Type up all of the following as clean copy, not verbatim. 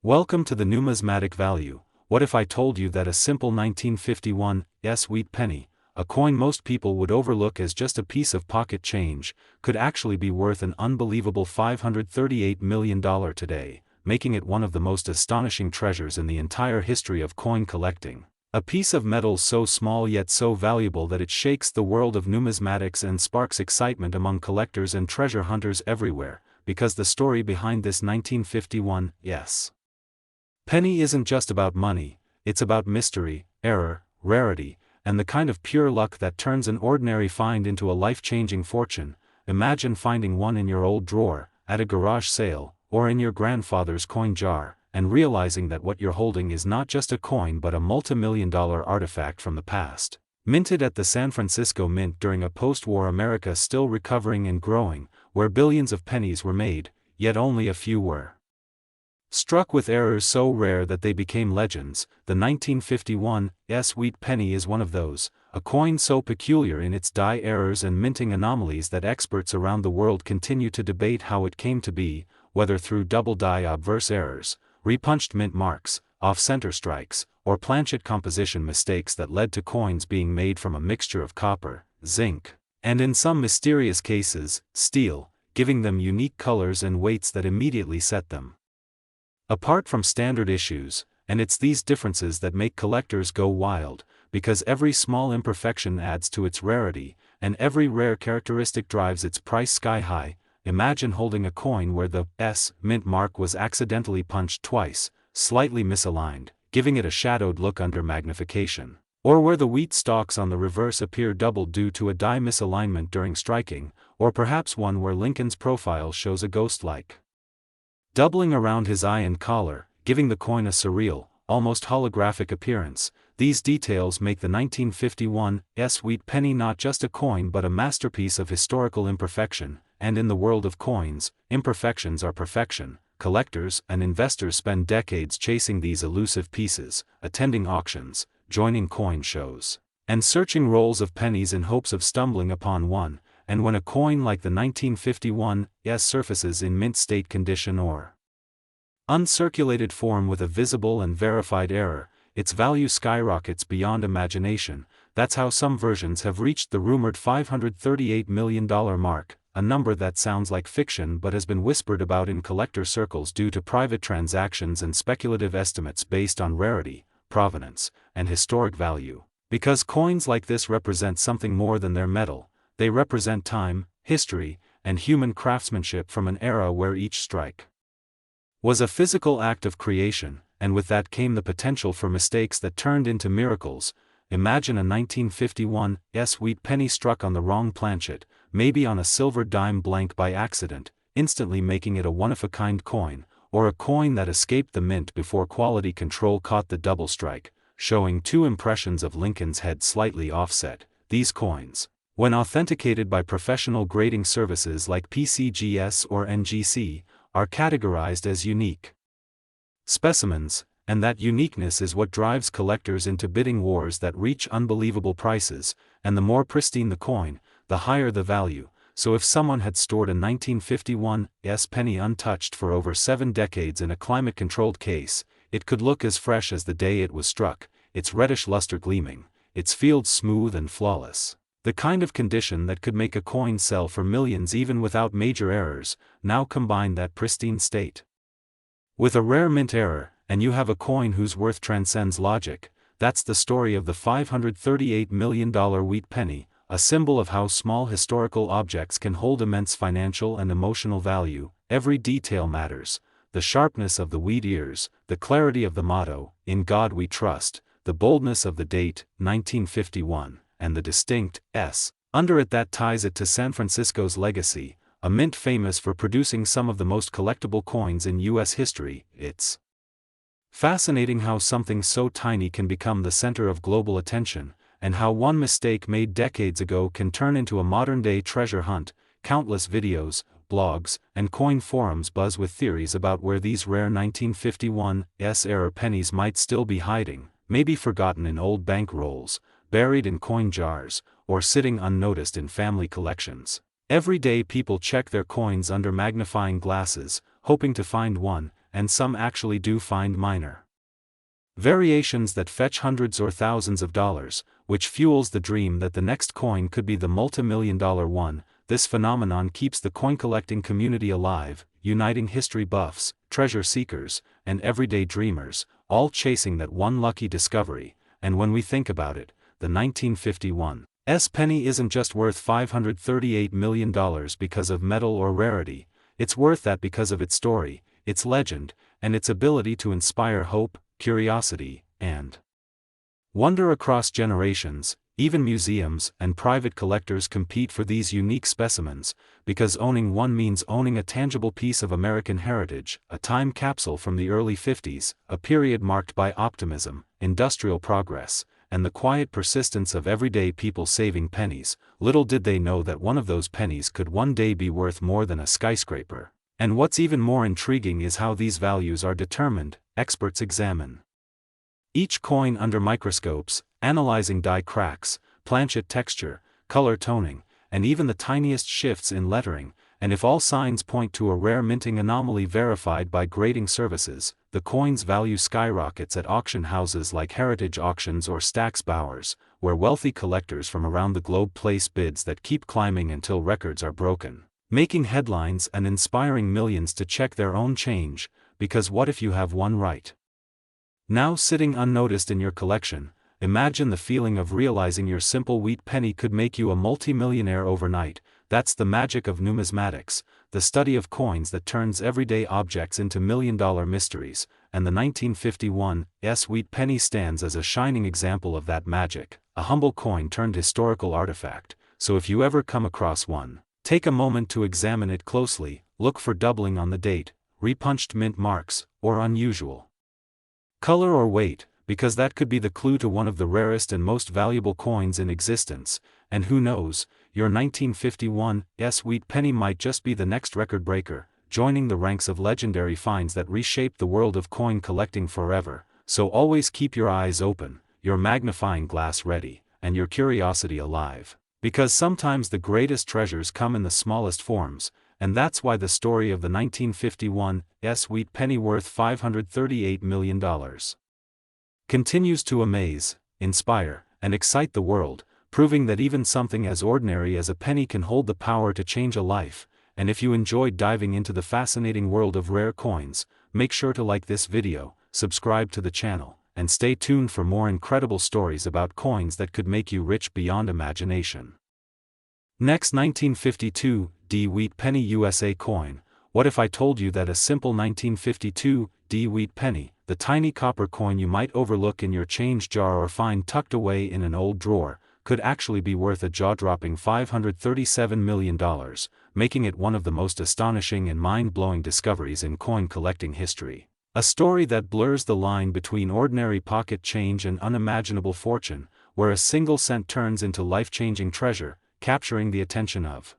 Welcome to the numismatic value. What if I told you that a simple 1951 wheat penny, a coin most people would overlook as just a piece of pocket change, could actually be worth an unbelievable $538 million today, making it one of the most astonishing treasures in the entire history of coin collecting. A piece of metal so small yet so valuable that it shakes the world of numismatics and sparks excitement among collectors and treasure hunters everywhere, because the story behind this 1951 penny isn't just about money, it's about mystery, error, rarity, and the kind of pure luck that turns an ordinary find into a life-changing fortune. Imagine finding one in your old drawer, at a garage sale, or in your grandfather's coin jar, and realizing that what you're holding is not just a coin but a multi-million-dollar artifact from the past. Minted at the San Francisco Mint during a post-war America still recovering and growing, where billions of pennies were made, yet only a few were struck with errors so rare that they became legends. The 1951 Wheat Penny is one of those, a coin so peculiar in its die errors and minting anomalies that experts around the world continue to debate how it came to be, whether through double die obverse errors, repunched mint marks, off-center strikes, or planchet composition mistakes that led to coins being made from a mixture of copper, zinc, and in some mysterious cases, steel, giving them unique colors and weights that immediately set them apart from standard issues. And it's these differences that make collectors go wild, because every small imperfection adds to its rarity, and every rare characteristic drives its price sky high. Imagine holding a coin where the mint mark was accidentally punched twice, slightly misaligned, giving it a shadowed look under magnification. Or where the wheat stalks on the reverse appear doubled due to a die misalignment during striking, or perhaps one where Lincoln's profile shows a ghost-like doubling around his eye and collar, giving the coin a surreal, almost holographic appearance. These details make the 1951 Wheat Penny not just a coin but a masterpiece of historical imperfection, and in the world of coins, imperfections are perfection. Collectors and investors spend decades chasing these elusive pieces, attending auctions, joining coin shows, and searching rolls of pennies in hopes of stumbling upon one. And when a coin like the 1951 surfaces in mint state condition or uncirculated form with a visible and verified error, its value skyrockets beyond imagination. That's how some versions have reached the rumored $538 million mark, a number that sounds like fiction but has been whispered about in collector circles due to private transactions and speculative estimates based on rarity, provenance, and historic value. Because coins like this represent something more than their metal. They represent time, history, and human craftsmanship from an era where each strike was a physical act of creation, and with that came the potential for mistakes that turned into miracles. Imagine a 1951 wheat penny struck on the wrong planchet, maybe on a silver dime blank by accident, instantly making it a one-of-a-kind coin, or a coin that escaped the mint before quality control caught the double strike, showing two impressions of Lincoln's head slightly offset. These coins, when authenticated by professional grading services like PCGS or NGC, are categorized as unique specimens, and that uniqueness is what drives collectors into bidding wars that reach unbelievable prices, and the more pristine the coin, the higher the value. So if someone had stored a 1951 penny untouched for over 7 decades in a climate-controlled case, it could look as fresh as the day it was struck, its reddish luster gleaming, its fields smooth and flawless. The kind of condition that could make a coin sell for millions even without major errors. Now combine that pristine state with a rare mint error, and you have a coin whose worth transcends logic. That's the story of the $538 million wheat penny, a symbol of how small historical objects can hold immense financial and emotional value. Every detail matters: the sharpness of the wheat ears, the clarity of the motto, "In God We Trust," the boldness of the date, 1951. And the distinct S under it that ties it to San Francisco's legacy, a mint famous for producing some of the most collectible coins in U.S. history. It's fascinating how something so tiny can become the center of global attention, and how one mistake made decades ago can turn into a modern-day treasure hunt. Countless videos, blogs, and coin forums buzz with theories about where these rare 1951 era pennies might still be hiding, maybe forgotten in old bank rolls, buried in coin jars, or sitting unnoticed in family collections. Every day people check their coins under magnifying glasses, hoping to find one, and some actually do find minor variations that fetch hundreds or thousands of dollars, which fuels the dream that the next coin could be the multi-million-dollar one. This phenomenon keeps the coin-collecting community alive, uniting history buffs, treasure seekers, and everyday dreamers, all chasing that one lucky discovery. And when we think about it, the 1951 penny isn't just worth $538 million because of metal or rarity, it's worth that because of its story, its legend, and its ability to inspire hope, curiosity, and wonder across generations. Even museums and private collectors compete for these unique specimens, because owning one means owning a tangible piece of American heritage, a time capsule from the early 50s, a period marked by optimism, industrial progress, and the quiet persistence of everyday people saving pennies. Little did they know that one of those pennies could one day be worth more than a skyscraper. And what's even more intriguing is how these values are determined. Experts examine each coin under microscopes, analyzing die cracks, planchet texture, color toning, and even the tiniest shifts in lettering, and if all signs point to a rare minting anomaly verified by grading services, the coin's value skyrockets at auction houses like Heritage Auctions or Stack's Bowers, where wealthy collectors from around the globe place bids that keep climbing until records are broken, making headlines and inspiring millions to check their own change, because what if you have one right now sitting unnoticed in your collection? Imagine the feeling of realizing your simple wheat penny could make you a multi-millionaire overnight. That's the magic of numismatics, the study of coins that turns everyday objects into million-dollar mysteries, and the 1951 wheat penny stands as a shining example of that magic, a humble coin turned historical artifact. So if you ever come across one, take a moment to examine it closely. Look for doubling on the date, repunched mint marks, or unusual color or weight, because that could be the clue to one of the rarest and most valuable coins in existence. And who knows, your 1951 wheat penny might just be the next record breaker, joining the ranks of legendary finds that reshape the world of coin collecting forever. So always keep your eyes open, your magnifying glass ready, and your curiosity alive, because sometimes the greatest treasures come in the smallest forms. And that's why the story of the 1951 wheat penny worth $538 million continues to amaze, inspire, and excite the world, proving that even something as ordinary as a penny can hold the power to change a life. And if you enjoyed diving into the fascinating world of rare coins, make sure to like this video, subscribe to the channel, and stay tuned for more incredible stories about coins that could make you rich beyond imagination. Next, 1952 Wheat Penny USA coin. What if I told you that a simple 1952 Wheat Penny, the tiny copper coin you might overlook in your change jar or find tucked away in an old drawer, could actually be worth a jaw-dropping $537 million, making it one of the most astonishing and mind-blowing discoveries in coin collecting history. A story that blurs the line between ordinary pocket change and unimaginable fortune, where a single cent turns into life-changing treasure, capturing the attention of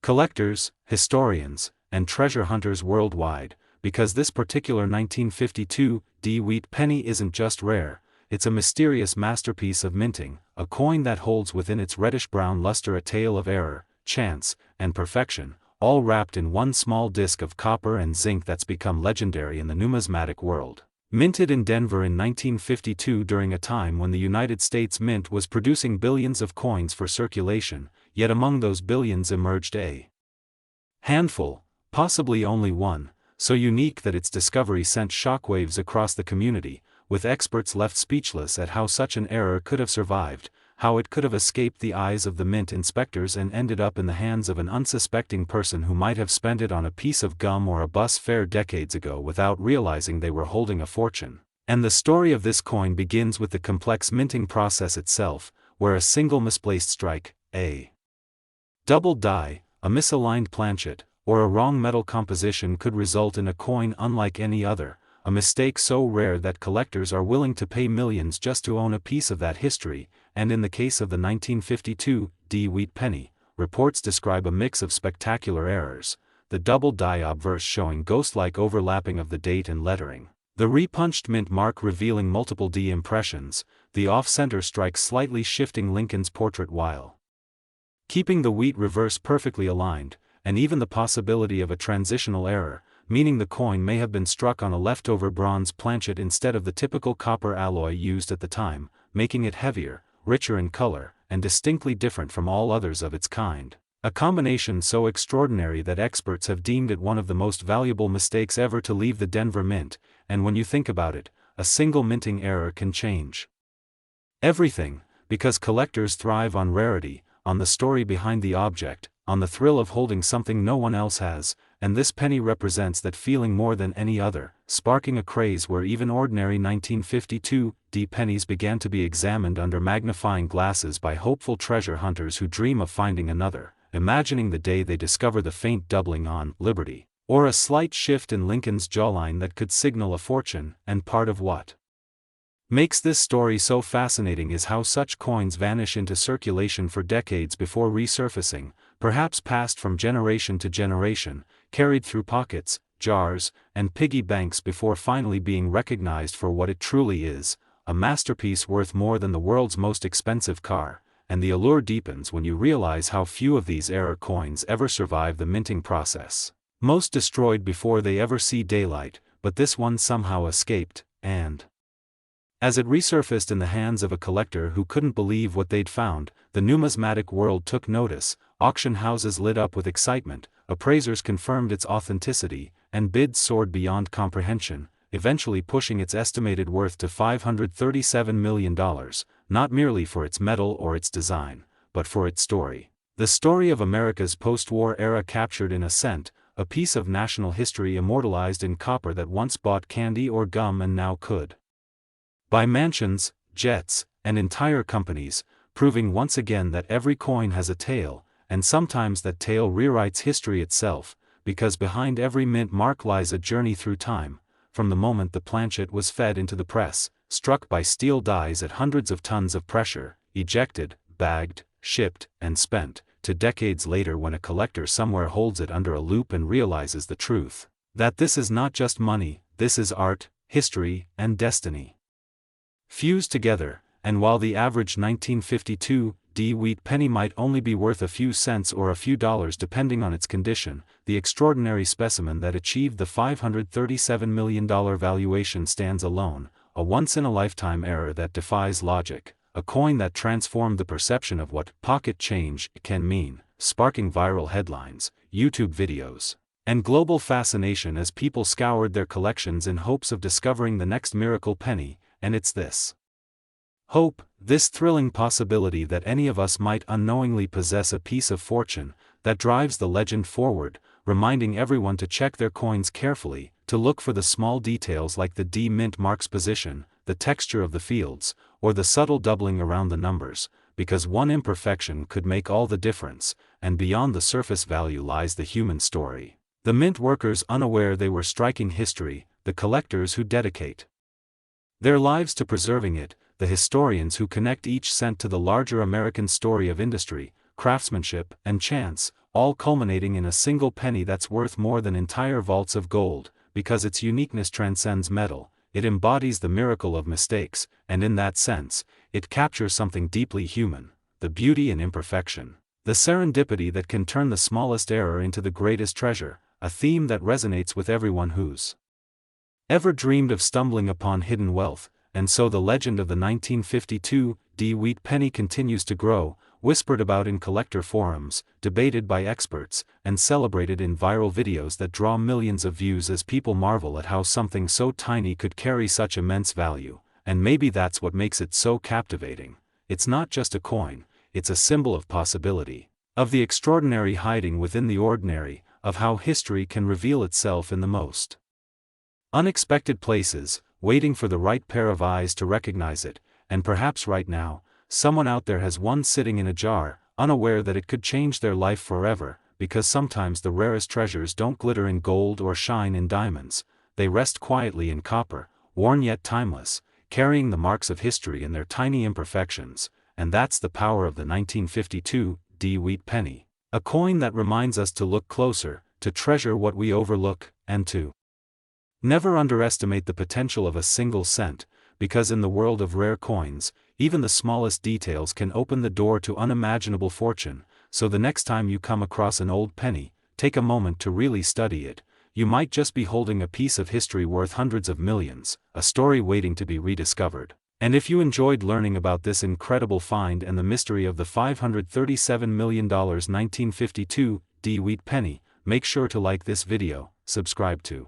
collectors, historians, and treasure hunters worldwide. Because this particular 1952 Wheat Penny isn't just rare, it's a mysterious masterpiece of minting, a coin that holds within its reddish-brown luster a tale of error, chance, and perfection, all wrapped in one small disc of copper and zinc that's become legendary in the numismatic world. Minted in Denver in 1952 during a time when the United States Mint was producing billions of coins for circulation, yet among those billions emerged a handful, possibly only one, so unique that its discovery sent shockwaves across the community, with experts left speechless at how such an error could have survived, how it could have escaped the eyes of the mint inspectors and ended up in the hands of an unsuspecting person who might have spent it on a piece of gum or a bus fare decades ago without realizing they were holding a fortune. And the story of this coin begins with the complex minting process itself, where a single misplaced strike, a doubled die, a misaligned planchet, or a wrong metal composition could result in a coin unlike any other, a mistake so rare that collectors are willing to pay millions just to own a piece of that history. And in the case of the 1952 Wheat Penny, reports describe a mix of spectacular errors: the double die obverse showing ghost-like overlapping of the date and lettering, the repunched mint mark revealing multiple D impressions, the off-center strike slightly shifting Lincoln's portrait while keeping the wheat reverse perfectly aligned, and even the possibility of a transitional error, meaning the coin may have been struck on a leftover bronze planchet instead of the typical copper alloy used at the time, making it heavier, richer in color, and distinctly different from all others of its kind. A combination so extraordinary that experts have deemed it one of the most valuable mistakes ever to leave the Denver Mint, and when you think about it, a single minting error can change everything, because collectors thrive on rarity, on the story behind the object, on the thrill of holding something no one else has, and this penny represents that feeling more than any other, sparking a craze where even ordinary 1952 pennies began to be examined under magnifying glasses by hopeful treasure hunters who dream of finding another, imagining the day they discover the faint doubling on Liberty, or a slight shift in Lincoln's jawline that could signal a fortune. And part of what makes this story so fascinating is how such coins vanish into circulation for decades before resurfacing, perhaps passed from generation to generation, carried through pockets, jars, and piggy banks before finally being recognized for what it truly is, a masterpiece worth more than the world's most expensive car. And the allure deepens when you realize how few of these error coins ever survive the minting process. Most destroyed before they ever see daylight, but this one somehow escaped, and as it resurfaced in the hands of a collector who couldn't believe what they'd found, the numismatic world took notice, auction houses lit up with excitement, appraisers confirmed its authenticity, and bids soared beyond comprehension, eventually pushing its estimated worth to $537 million, not merely for its metal or its design, but for its story. The story of America's post-war era captured in a cent, a piece of national history immortalized in copper that once bought candy or gum and now could buy mansions, jets, and entire companies, proving once again that every coin has a tale, and sometimes that tale rewrites history itself, because behind every mint mark lies a journey through time, from the moment the planchet was fed into the press, struck by steel dies at hundreds of tons of pressure, ejected, bagged, shipped, and spent, to decades later when a collector somewhere holds it under a loupe and realizes the truth, that this is not just money, this is art, history, and destiny fused together. And while the average 1952 wheat penny might only be worth a few cents or a few dollars depending on its condition, the extraordinary specimen that achieved the $537 million valuation stands alone, a once-in-a-lifetime error that defies logic, a coin that transformed the perception of what pocket change can mean, sparking viral headlines, YouTube videos, and global fascination as people scoured their collections in hopes of discovering the next miracle penny. And it's this hope, this thrilling possibility that any of us might unknowingly possess a piece of fortune, that drives the legend forward, reminding everyone to check their coins carefully, to look for the small details like the D mint mark's position, the texture of the fields, or the subtle doubling around the numbers, because one imperfection could make all the difference, and beyond the surface value lies the human story. The mint workers unaware they were striking history, the collectors who dedicate their lives to preserving it, the historians who connect each cent to the larger American story of industry, craftsmanship, and chance, all culminating in a single penny that's worth more than entire vaults of gold, because its uniqueness transcends metal, it embodies the miracle of mistakes, and in that sense, it captures something deeply human, the beauty in imperfection, the serendipity that can turn the smallest error into the greatest treasure, a theme that resonates with everyone who's ever dreamed of stumbling upon hidden wealth. And so the legend of the 1952 wheat penny continues to grow, whispered about in collector forums, debated by experts, and celebrated in viral videos that draw millions of views as people marvel at how something so tiny could carry such immense value. And maybe that's what makes it so captivating. It's not just a coin, it's a symbol of possibility, of the extraordinary hiding within the ordinary, of how history can reveal itself in the most unexpected places, waiting for the right pair of eyes to recognize it. And perhaps right now, someone out there has one sitting in a jar, unaware that it could change their life forever, because sometimes the rarest treasures don't glitter in gold or shine in diamonds, they rest quietly in copper, worn yet timeless, carrying the marks of history in their tiny imperfections. And that's the power of the 1952 wheat penny, a coin that reminds us to look closer, to treasure what we overlook, and to never underestimate the potential of a single cent, because in the world of rare coins, even the smallest details can open the door to unimaginable fortune. So the next time you come across an old penny, take a moment to really study it. you might just be holding a piece of history worth hundreds of millions, a story waiting to be rediscovered. And if you enjoyed learning about this incredible find and the mystery of the $537 million 1952 Wheat Penny, make sure to like this video, subscribe to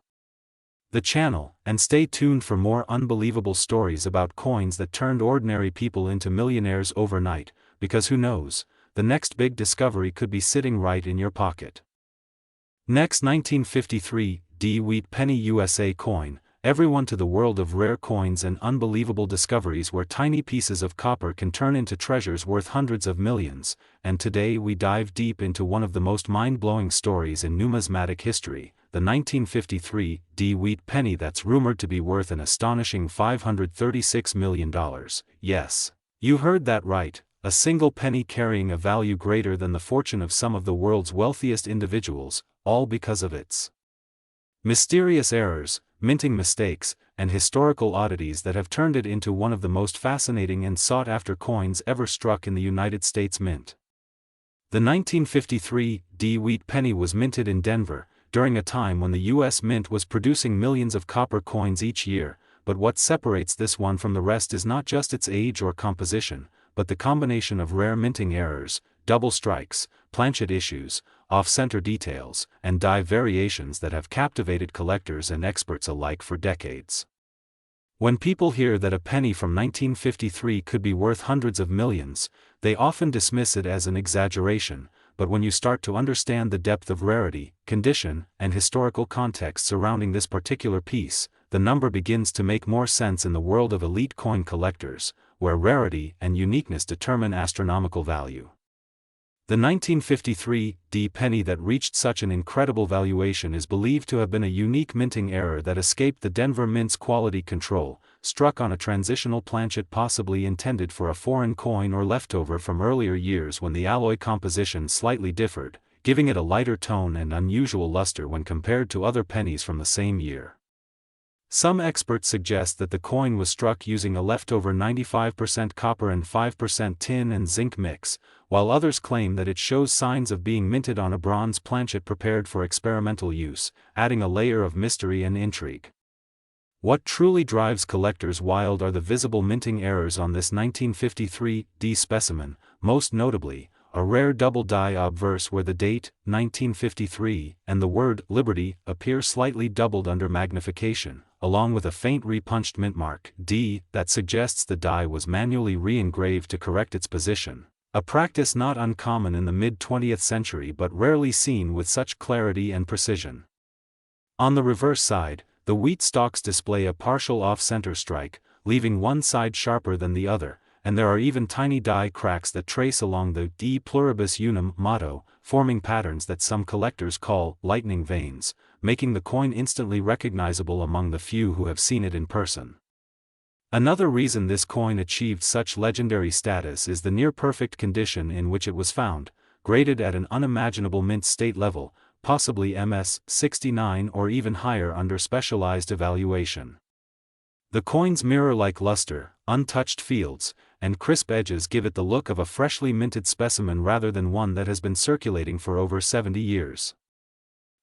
the channel, and stay tuned for more unbelievable stories about coins that turned ordinary people into millionaires overnight, because who knows, the next big discovery could be sitting right in your pocket. Next, 1953 Wheat Penny USA coin. Everyone to the world of rare coins and unbelievable discoveries where tiny pieces of copper can turn into treasures worth hundreds of millions, and today we dive deep into one of the most mind-blowing stories in numismatic history, the 1953 Wheat Penny that's rumored to be worth an astonishing $536 million. Yes, you heard that right, a single penny carrying a value greater than the fortune of some of the world's wealthiest individuals, all because of its mysterious errors, minting mistakes, and historical oddities that have turned it into one of the most fascinating and sought-after coins ever struck in the United States Mint. The 1953 Wheat Penny was minted in Denver, during a time when the U.S. Mint was producing millions of copper coins each year, but what separates this one from the rest is not just its age or composition, but the combination of rare minting errors, double strikes, planchet issues, off-center details, and die variations that have captivated collectors and experts alike for decades. When people hear that a penny from 1953 could be worth hundreds of millions, they often dismiss it as an exaggeration, but when you start to understand the depth of rarity, condition, and historical context surrounding this particular piece, the number begins to make more sense in the world of elite coin collectors, where rarity and uniqueness determine astronomical value. The 1953 penny that reached such an incredible valuation is believed to have been a unique minting error that escaped the Denver Mint's quality control, struck on a transitional planchet possibly intended for a foreign coin or leftover from earlier years when the alloy composition slightly differed, giving it a lighter tone and unusual luster when compared to other pennies from the same year. Some experts suggest that the coin was struck using a leftover 95% copper and 5% tin and zinc mix, while others claim that it shows signs of being minted on a bronze planchet prepared for experimental use, adding a layer of mystery and intrigue. What truly drives collectors wild are the visible minting errors on this 1953 specimen, most notably, a rare double die obverse where the date, 1953, and the word, Liberty, appear slightly doubled under magnification, along with a faint repunched mint mark, D, that suggests the die was manually re-engraved to correct its position, a practice not uncommon in the mid-20th century but rarely seen with such clarity and precision. On the reverse side, the wheat stalks display a partial off-center strike, leaving one side sharper than the other, and there are even tiny die cracks that trace along the De Pluribus Unum motto, forming patterns that some collectors call lightning veins, making the coin instantly recognizable among the few who have seen it in person. Another reason this coin achieved such legendary status is the near-perfect condition in which it was found, graded at an unimaginable mint state level, possibly MS 69 or even higher under specialized evaluation. The coin's mirror-like luster, untouched fields, and crisp edges give it the look of a freshly minted specimen rather than one that has been circulating for over 70 years.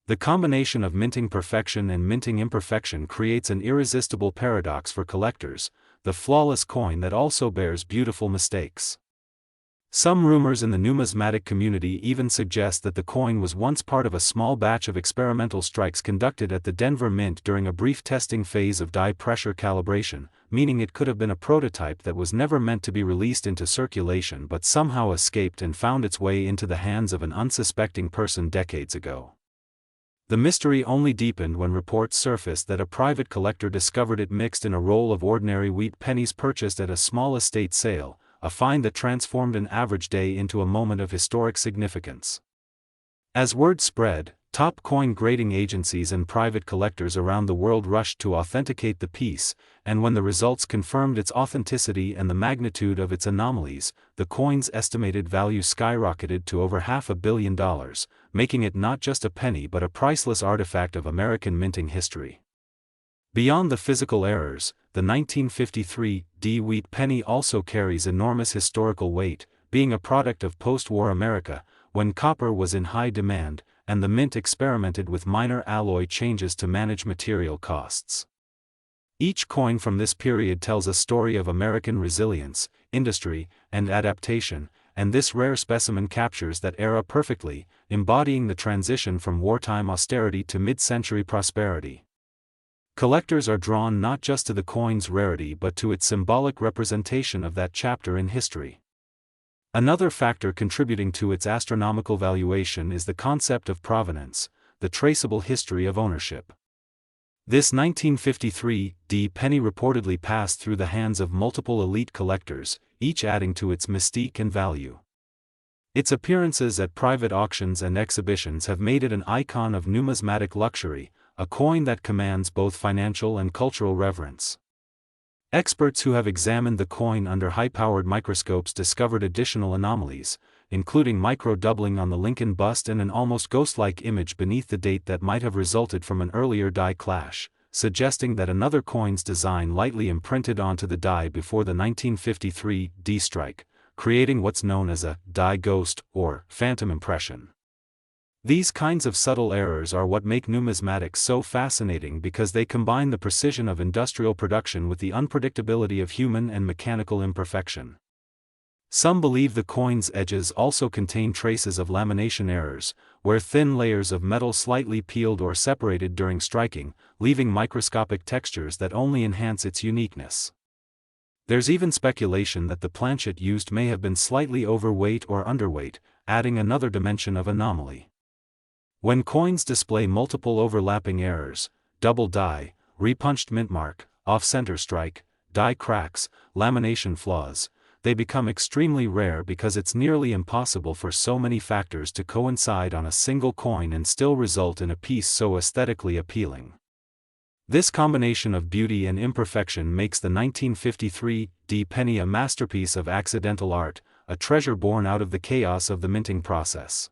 The combination of minting perfection and minting imperfection creates an irresistible paradox for collectors, the flawless coin that also bears beautiful mistakes. Some rumors in the numismatic community even suggest that the coin was once part of a small batch of experimental strikes conducted at the Denver Mint during a brief testing phase of die pressure calibration, meaning it could have been a prototype that was never meant to be released into circulation but somehow escaped and found its way into the hands of an unsuspecting person decades ago. The mystery only deepened when reports surfaced that a private collector discovered it mixed in a roll of ordinary wheat pennies purchased at a small estate sale, a find that transformed an average day into a moment of historic significance. As word spread, top coin grading agencies and private collectors around the world rushed to authenticate the piece, and when the results confirmed its authenticity and the magnitude of its anomalies, the coin's estimated value skyrocketed to over $500 million, making it not just a penny but a priceless artifact of American minting history. Beyond the physical errors, the 1953 Wheat Penny also carries enormous historical weight, being a product of post-war America, when copper was in high demand, and the mint experimented with minor alloy changes to manage material costs. Each coin from this period tells a story of American resilience, industry, and adaptation, and this rare specimen captures that era perfectly, embodying the transition from wartime austerity to mid-century prosperity. Collectors are drawn not just to the coin's rarity but to its symbolic representation of that chapter in history. Another factor contributing to its astronomical valuation is the concept of provenance, the traceable history of ownership. This 1953 D penny reportedly passed through the hands of multiple elite collectors, each adding to its mystique and value. Its appearances at private auctions and exhibitions have made it an icon of numismatic luxury, a coin that commands both financial and cultural reverence. Experts who have examined the coin under high-powered microscopes discovered additional anomalies, including micro-doubling on the Lincoln bust and an almost ghost-like image beneath the date that might have resulted from an earlier die clash, suggesting that another coin's design lightly imprinted onto the die before the 1953 D strike, creating what's known as a die ghost or phantom impression. These kinds of subtle errors are what make numismatics so fascinating because they combine the precision of industrial production with the unpredictability of human and mechanical imperfection. Some believe the coin's edges also contain traces of lamination errors, where thin layers of metal slightly peeled or separated during striking, leaving microscopic textures that only enhance its uniqueness. There's even speculation that the planchet used may have been slightly overweight or underweight, adding another dimension of anomaly. When coins display multiple overlapping errors, double die, repunched mint mark, off-center strike, die cracks, lamination flaws, they become extremely rare because it's nearly impossible for so many factors to coincide on a single coin and still result in a piece so aesthetically appealing. This combination of beauty and imperfection makes the 1953 D penny a masterpiece of accidental art, a treasure born out of the chaos of the minting process.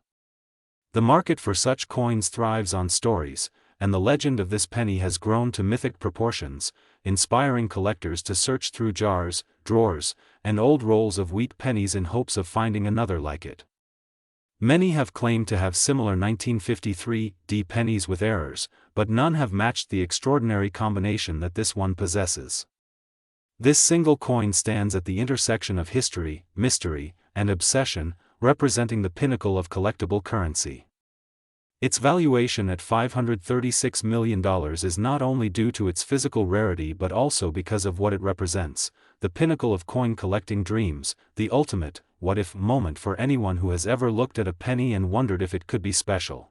The market for such coins thrives on stories, and the legend of this penny has grown to mythic proportions, inspiring collectors to search through jars, drawers, and old rolls of wheat pennies in hopes of finding another like it. Many have claimed to have similar 1953 D pennies with errors, but none have matched the extraordinary combination that this one possesses. This single coin stands at the intersection of history, mystery, and obsession, representing the pinnacle of collectible currency. Its valuation at $536 million is not only due to its physical rarity but also because of what it represents, the pinnacle of coin collecting dreams, the ultimate what-if moment for anyone who has ever looked at a penny and wondered if it could be special.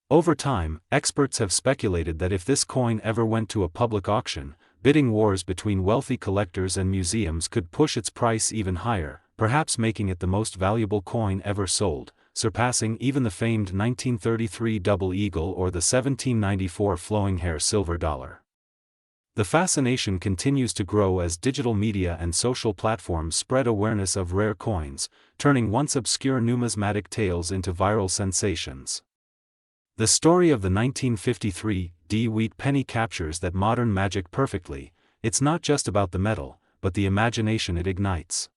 Over time, experts have speculated that if this coin ever went to a public auction, bidding wars between wealthy collectors and museums could push its price even higher, perhaps making it the most valuable coin ever sold, surpassing even the famed 1933 double eagle or the 1794 flowing hair silver dollar. The fascination continues to grow as digital media and social platforms spread awareness of rare coins, turning once obscure numismatic tales into viral sensations. The story of the 1953 D wheat penny captures that modern magic perfectly. It's not just about the metal, but the imagination it ignites.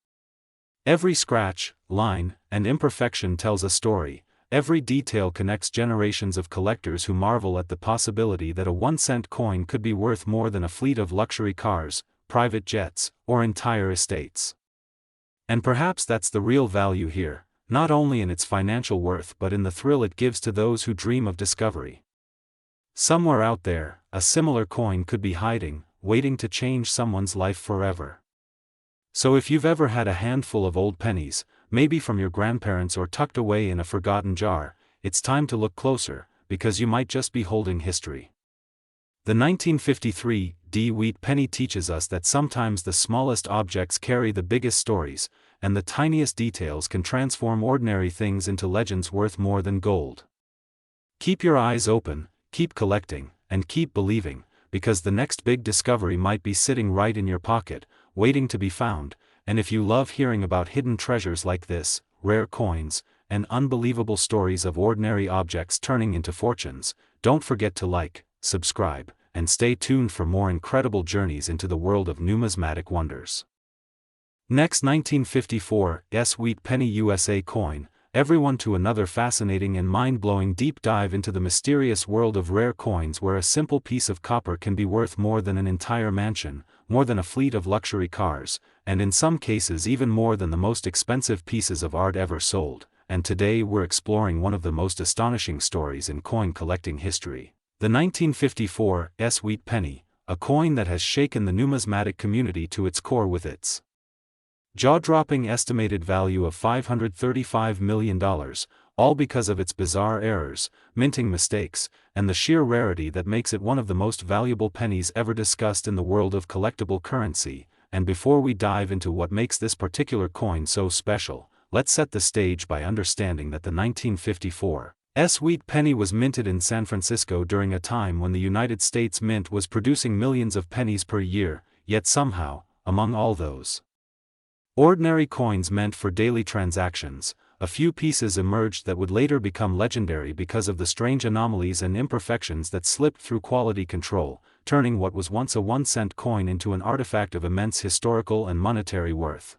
Every scratch, line, and imperfection tells a story. Every detail connects generations of collectors who marvel at the possibility that a 1-cent coin could be worth more than a fleet of luxury cars, private jets, or entire estates. And perhaps that's the real value here, not only in its financial worth but in the thrill it gives to those who dream of discovery. Somewhere out there, a similar coin could be hiding, waiting to change someone's life forever. So if you've ever had a handful of old pennies, maybe from your grandparents or tucked away in a forgotten jar, it's time to look closer, because you might just be holding history. The 1953 D wheat penny teaches us that sometimes the smallest objects carry the biggest stories, and the tiniest details can transform ordinary things into legends worth more than gold. Keep your eyes open, keep collecting, and keep believing, because the next big discovery might be sitting right in your pocket, waiting to be found. And if you love hearing about hidden treasures like this, rare coins, and unbelievable stories of ordinary objects turning into fortunes, don't forget to like, subscribe, and stay tuned for more incredible journeys into the world of numismatic wonders. Next, 1954 Wheat Penny USA coin, everyone to another fascinating and mind-blowing deep dive into the mysterious world of rare coins, where a simple piece of copper can be worth more than an entire mansion, more than a fleet of luxury cars, and in some cases even more than the most expensive pieces of art ever sold. And today we're exploring one of the most astonishing stories in coin collecting history. The 1954 Wheat Penny, a coin that has shaken the numismatic community to its core with its jaw-dropping estimated value of $535 million, all because of its bizarre errors, minting mistakes, and the sheer rarity that makes it one of the most valuable pennies ever discussed in the world of collectible currency. And before we dive into what makes this particular coin so special, let's set the stage by understanding that the 1954 Wheat Penny was minted in San Francisco during a time when the United States Mint was producing millions of pennies per year, yet somehow, among all those ordinary coins meant for daily transactions, a few pieces emerged that would later become legendary because of the strange anomalies and imperfections that slipped through quality control, turning what was once a 1-cent coin into an artifact of immense historical and monetary worth.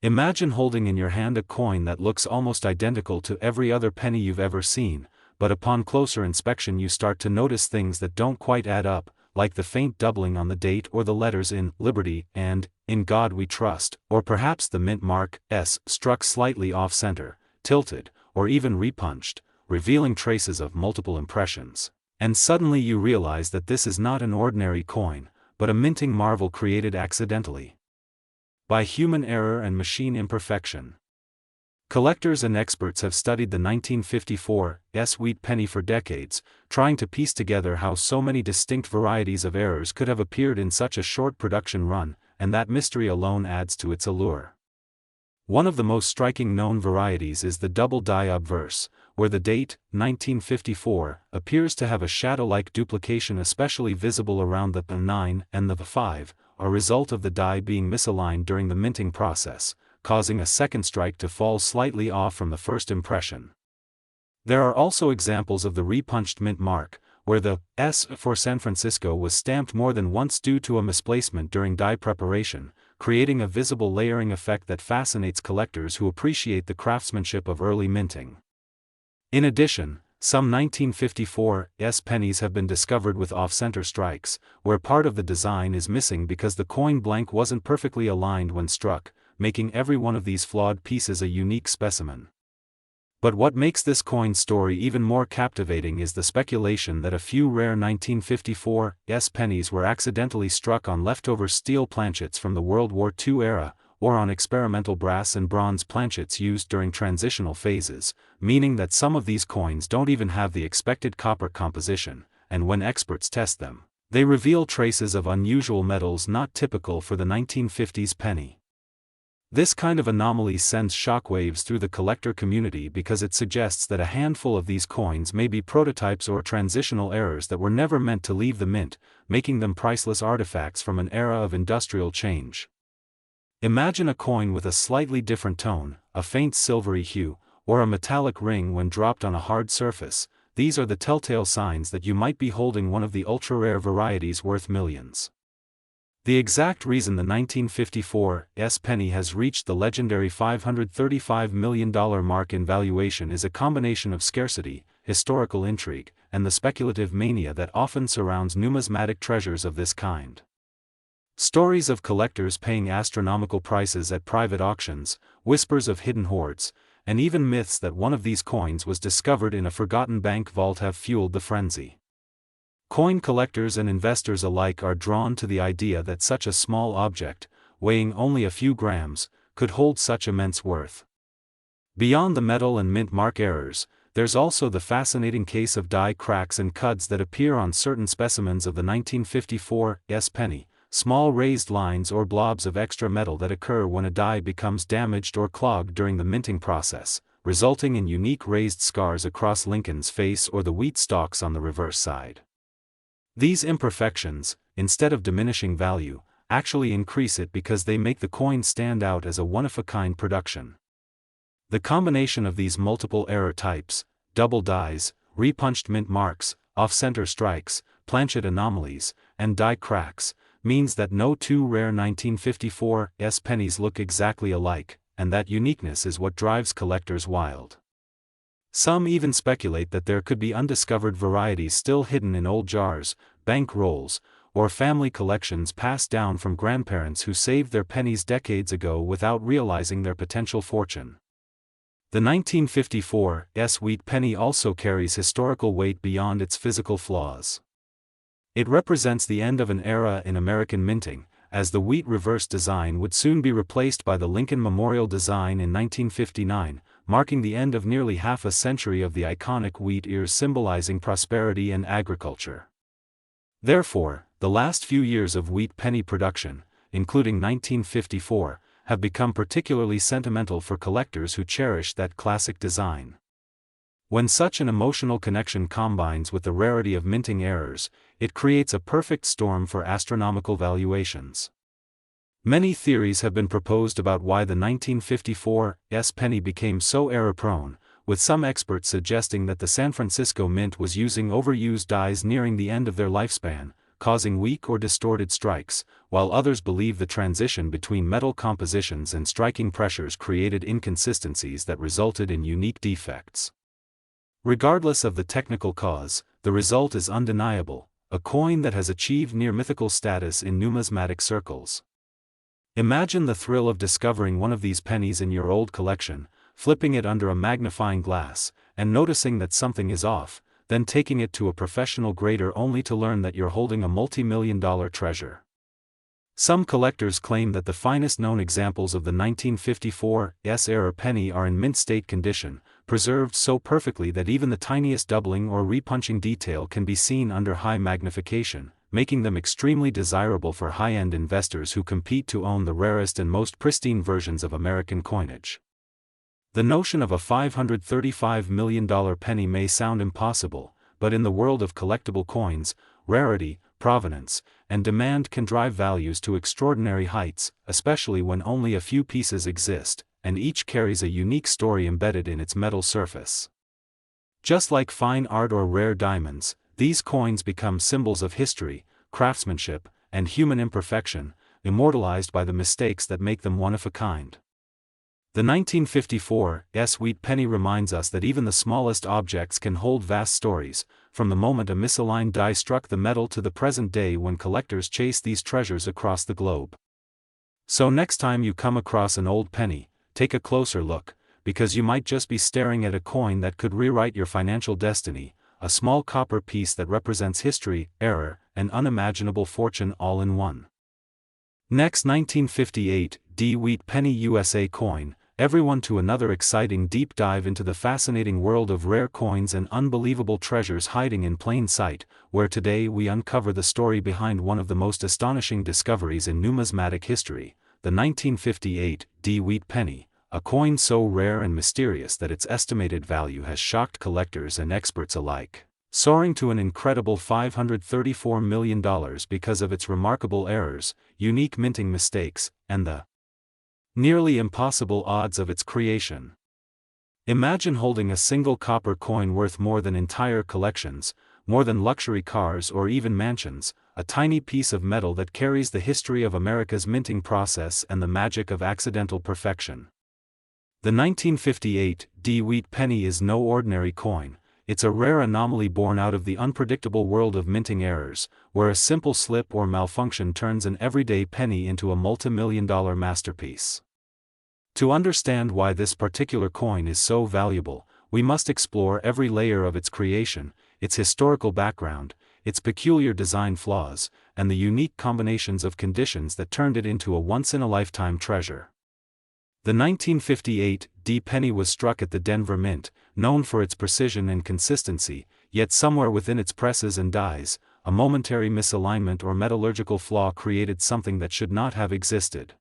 Imagine holding in your hand a coin that looks almost identical to every other penny you've ever seen, but upon closer inspection you start to notice things that don't quite add up, like the faint doubling on the date or the letters in Liberty and In God We Trust, or perhaps the mint mark S struck slightly off-center, tilted, or even repunched, revealing traces of multiple impressions. And suddenly you realize that this is not an ordinary coin, but a minting marvel created accidentally by human error and machine imperfection. Collectors and experts have studied the 1954 Wheat Penny for decades, trying to piece together how so many distinct varieties of errors could have appeared in such a short production run, and that mystery alone adds to its allure. One of the most striking known varieties is the double die obverse, where the date, 1954, appears to have a shadow-like duplication especially visible around the 9 and the 5, a result of the die being misaligned during the minting process, causing a second strike to fall slightly off from the first impression. There are also examples of the repunched mint mark, where the S for San Francisco was stamped more than once due to a misplacement during die preparation, creating a visible layering effect that fascinates collectors who appreciate the craftsmanship of early minting. In addition, some 1954 pennies have been discovered with off-center strikes, where part of the design is missing because the coin blank wasn't perfectly aligned when struck, making every one of these flawed pieces a unique specimen. But what makes this coin story even more captivating is the speculation that a few rare 1954 pennies were accidentally struck on leftover steel planchets from the World War II era, or on experimental brass and bronze planchets used during transitional phases, meaning that some of these coins don't even have the expected copper composition, and when experts test them, they reveal traces of unusual metals not typical for the 1950s penny. This kind of anomaly sends shockwaves through the collector community because it suggests that a handful of these coins may be prototypes or transitional errors that were never meant to leave the mint, making them priceless artifacts from an era of industrial change. Imagine a coin with a slightly different tone, a faint silvery hue, or a metallic ring when dropped on a hard surface. These are the telltale signs that you might be holding one of the ultra-rare varieties worth millions. The exact reason the 1954 penny has reached the legendary $535 million mark in valuation is a combination of scarcity, historical intrigue, and the speculative mania that often surrounds numismatic treasures of this kind. Stories of collectors paying astronomical prices at private auctions, whispers of hidden hoards, and even myths that one of these coins was discovered in a forgotten bank vault have fueled the frenzy. Coin collectors and investors alike are drawn to the idea that such a small object, weighing only a few grams, could hold such immense worth. Beyond the metal and mint mark errors, there's also the fascinating case of die cracks and cuts that appear on certain specimens of the 1954 penny, small raised lines or blobs of extra metal that occur when a die becomes damaged or clogged during the minting process, resulting in unique raised scars across Lincoln's face or the wheat stalks on the reverse side. These imperfections, instead of diminishing value, actually increase it because they make the coin stand out as a one-of-a-kind production. The combination of these multiple error types, double dies, repunched mint marks, off-center strikes, planchet anomalies, and die cracks, means that no two rare 1954 pennies look exactly alike, and that uniqueness is what drives collectors wild. Some even speculate that there could be undiscovered varieties still hidden in old jars, bank rolls, or family collections passed down from grandparents who saved their pennies decades ago without realizing their potential fortune. The 1954 Wheat Penny also carries historical weight beyond its physical flaws. It represents the end of an era in American minting, as the wheat reverse design would soon be replaced by the Lincoln Memorial design in 1959, marking the end of nearly half a century of the iconic wheat ears symbolizing prosperity and agriculture. Therefore, the last few years of wheat penny production, including 1954, have become particularly sentimental for collectors who cherish that classic design. When such an emotional connection combines with the rarity of minting errors, it creates a perfect storm for astronomical valuations. Many theories have been proposed about why the 1954 penny became so error-prone, with some experts suggesting that the San Francisco Mint was using overused dies nearing the end of their lifespan, causing weak or distorted strikes, while others believe the transition between metal compositions and striking pressures created inconsistencies that resulted in unique defects. Regardless of the technical cause, the result is undeniable, a coin that has achieved near-mythical status in numismatic circles. Imagine the thrill of discovering one of these pennies in your old collection, flipping it under a magnifying glass, and noticing that something is off, then taking it to a professional grader only to learn that you're holding a multi-million-dollar treasure. Some collectors claim that the finest known examples of the 1954 era penny are in mint state condition, preserved so perfectly that even the tiniest doubling or repunching detail can be seen under high magnification, making them extremely desirable for high-end investors who compete to own the rarest and most pristine versions of American coinage. The notion of a $535 million penny may sound impossible, but in the world of collectible coins, rarity, provenance, and demand can drive values to extraordinary heights, especially when only a few pieces exist, and each carries a unique story embedded in its metal surface. Just like fine art or rare diamonds, these coins become symbols of history, craftsmanship, and human imperfection, immortalized by the mistakes that make them one of a kind. The 1954 Wheat Penny reminds us that even the smallest objects can hold vast stories, from the moment a misaligned die struck the metal to the present day when collectors chase these treasures across the globe. So next time you come across an old penny, take a closer look, because you might just be staring at a coin that could rewrite your financial destiny, a small copper piece that represents history, error, and unimaginable fortune all in one. Next, 1958 Wheat Penny USA coin. Everyone to another exciting deep dive into the fascinating world of rare coins and unbelievable treasures hiding in plain sight, where today we uncover the story behind one of the most astonishing discoveries in numismatic history, the 1958 Wheat Penny, a coin so rare and mysterious that its estimated value has shocked collectors and experts alike, soaring to an incredible $534 million because of its remarkable errors, unique minting mistakes, and the nearly impossible odds of its creation. Imagine holding a single copper coin worth more than entire collections, more than luxury cars or even mansions, a tiny piece of metal that carries the history of America's minting process and the magic of accidental perfection. The 1958 Wheat Penny is no ordinary coin, it's a rare anomaly born out of the unpredictable world of minting errors, where a simple slip or malfunction turns an everyday penny into a multi-million-dollar masterpiece. To understand why this particular coin is so valuable, we must explore every layer of its creation, its historical background, its peculiar design flaws, and the unique combinations of conditions that turned it into a once-in-a-lifetime treasure. The 1958 penny was struck at the Denver Mint, known for its precision and consistency, yet somewhere within its presses and dies, a momentary misalignment or metallurgical flaw created something that should not have existed.